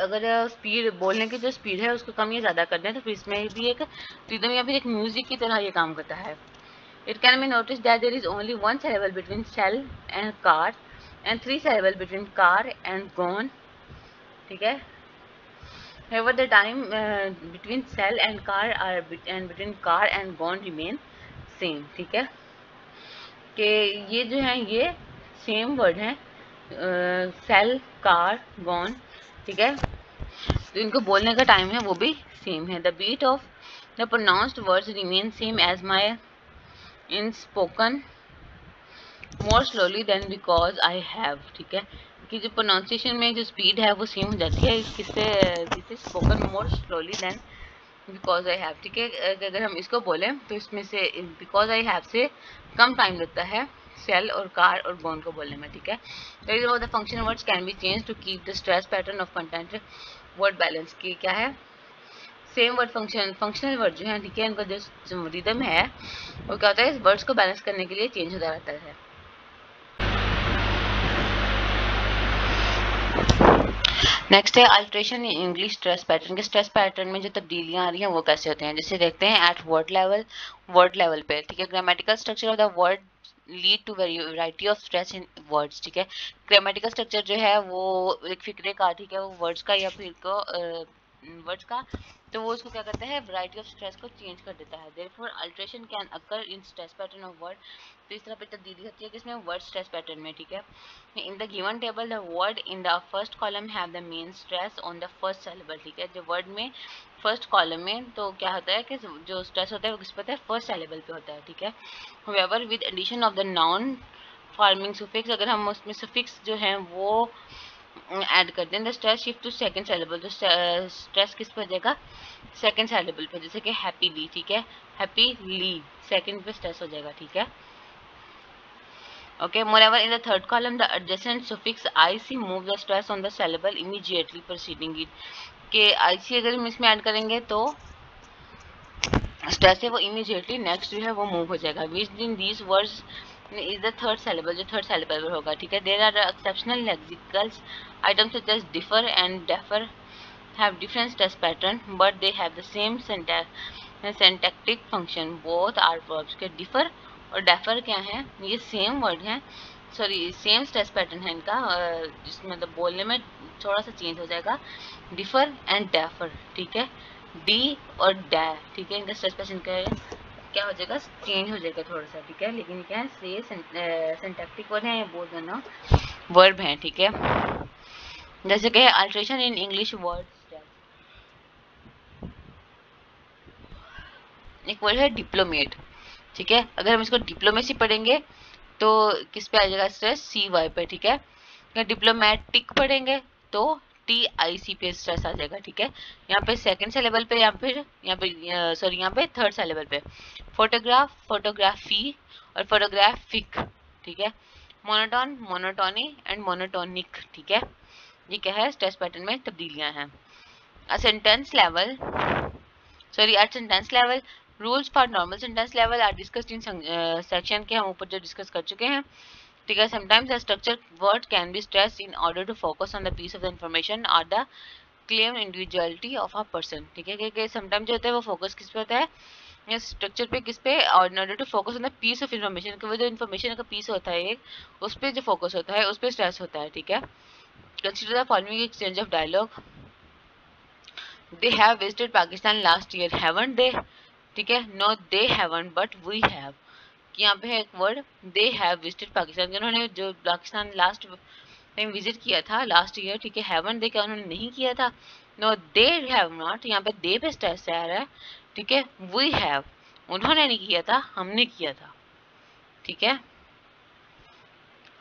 अगर स्पीड बोलने की जो स्पीड है उसको कम या ज़्यादा कर दें तो फिर इसमें भी एक रिदम या फिर एक म्यूजिक की तरह ये काम करता है। It can be notice that there is only 1 syllable between sell and car and 3 syllable between car and gone, ठीक है। However, the time between cell and car and between car and gone remain same, ठीक है, कि ये जो है ये same word हैं, सेल, कार, गॉन, ठीक है, तो इनको बोलने का टाइम है वो भी सेम है। The beat of the pronounced words remain same as my in spoken more slowly than because I have, ठीक है, कि जो प्रोनाउंसिएशन में जो स्पीड है वो सेम हो जाती है किससे, जिससे spoken more slowly than because I have, ठीक है। अगर हम इसको बोलें तो इसमें से बिकॉज आई हैव से कम टाइम लगता है सेल और कार और गॉन को बोलने में, ठीक है। The function words can be change to keep the stress pattern of content word balance, की क्या है? सेम वर्ड फंक्शनल वर्ड जो है, ठीक है, इनका जो रिदम है वो क्या होता है, इस वर्ड्स को बैलेंस करने के लिए चेंज होता रहता है। नेक्स्ट है alteration in English stress pattern के स्ट्रेस पैटर्न में जो तब्दीलियां आ रही हैं वो कैसे होते हैं। जैसे देखते हैं एट वर्ड लेवल पे, ठीक है। Grammatical structure of the word lead to variety of stress in words, ठीक है। ग्रामेटिकल स्ट्रक्चर जो है वो एक फिक्रे का, ठीक है, वो वर्ड्स का या फिर को वर्ड्स का, तो वो उसको क्या करता है, वैरायटी ऑफ स्ट्रेस को चेंज कर देता है। Therefore alteration can occur in stress pattern of word, तो इस तरह पे तब्दीली होती है किसमें, वर्ड स्ट्रेस पैटर्न में, ठीक है। In the given table the word in the first column have the main stress on the first syllable, ठीक है। जो वर्ड में फर्स्ट कॉलम में तो क्या होता है कि जो स्ट्रेस होता है वो किस पे होता है, फर्स्ट सिलेबल पे होता है, ठीक है। However with addition of the noun forming suffix, अगर हम उसमें सुफिक्स जो है वो ऐड कर दें, the stress shift to second syllable, तो स्ट्रेस किस पे हो जाएगा, सेकंड सिलेबल पे, जैसे कि हैप्पीली, ठीक है, हैप्पीली सेकंड पे स्ट्रेस हो जाएगा, ठीक है। Okay, moreover, in the third column, the adjacent suffix ic move the stress on the syllable immediately preceding it. के ic अगर हम इसमें ऐड करेंगे तो स्ट्रेस है वो इमीडिएटली नेक्स्ट जो है वो मूव हो जाएगा। Which in these words is the third syllable, जो थर्ड सिलेबल पर होगा, ठीक है। There are exceptional lexicals items such as differ and defer have different stress pattern but they have the same syntactic function. both are verbs के differ और defer क्या है, ये सेम वर्ड है, सॉरी सेम स्ट्रेस पैटर्न है इनका, जिसमें मतलब बोलने में थोड़ा सा चेंज हो जाएगा, डिफर एंड डेफर, ठीक है, डी और डै, ठीक है, इनका स्ट्रेस पैटर्न क्या हो जाएगा, चेंज हो जाएगा थोड़ा सा, ठीक है। लेकिन क्या है, से सिंटैक्टिक वर्ड है, ये बोथ दोनों वर्ब हैं, ठीक है। जैसे कि अल्टरेशन इन इंग्लिश वर्ड, एक वर्ड है डिप्लोमेट, ठीक है। अगर हम इसको डिप्लोमेसी पढ़ेंगे तो किस पे आ जाएगा स्ट्रेस, सी वाई पे, ठीक है। या डिप्लोमेटिक पढ़ेंगे तो टी आई सी पे स्ट्रेस आ जाएगा, ठीक है। यहाँ पे सेकंड सिलेबल पे, यहाँ पे सॉरी यहाँ पे थर्ड सिलेबल पे। फोटोग्राफ, फोटोग्राफी और फोटोग्राफिक, ठीक है। मोनोटोन, मोनोटोनी एंड मोनोटोनिक, ठीक है। ये क्या है, स्ट्रेस पैटर्न में तब्दीलियां हैं। Sentence level, sorry at sentence level, rules for normal sentence level are discussed in section के हम ऊपर जो डिस्कस कर चुके हैं, ठीक है। Sometimes the structure word can be stressed in order to focus on the piece of the information और the claim individuality of a person, ठीक है। क्योंकि समटाइम जो होता है वो फोकस किस पे होता है, स्ट्रक्चर पे किस पे, और in order to focus on the piece of information, कि वो जो इन्फॉर्मेशन का पीस होता है एक, उस पे जो फोकस होता है उस पे स्ट्रेस होता है, ठीक है। Consider the following exchange of dialogue. They have visited Pakistan last year, haven't they, ठीक है। No they haven't but we have, कि यहाँ पे है एक word they have visited Pakistan, उन्होंने जो पाकिस्तान लास्ट टाइम विजिट किया था लास्ट ईयर, ठीक है। हैवंट दे, क्या उन्होंने नहीं किया था। नो दे हैव नॉट, यहाँ पे दे पे स्ट्रेस आ रहा है, ठीक है। वी हैव, उन्होंने नहीं किया था, हमने किया था, ठीक है।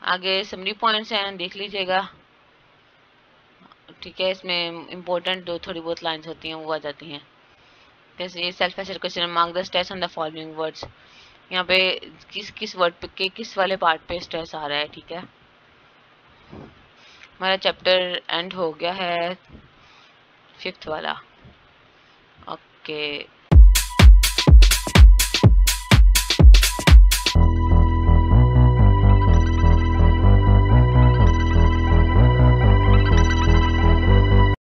आगे समरी पॉइंट्स हैं, देख लीजिएगा, ठीक है। इसमें इंपॉर्टेंट जो थोड़ी बहुत लाइंस होती हैं वो आ जाती हैं, जैसे ये self asset question, mark the stress on the following words. यहाँ पे किस किस वर्ड पे के किस वाले पार्ट पे स्ट्रेस आ रहा है, ठीक है। हमारा चैप्टर एंड हो गया है 5th वाला, ओके।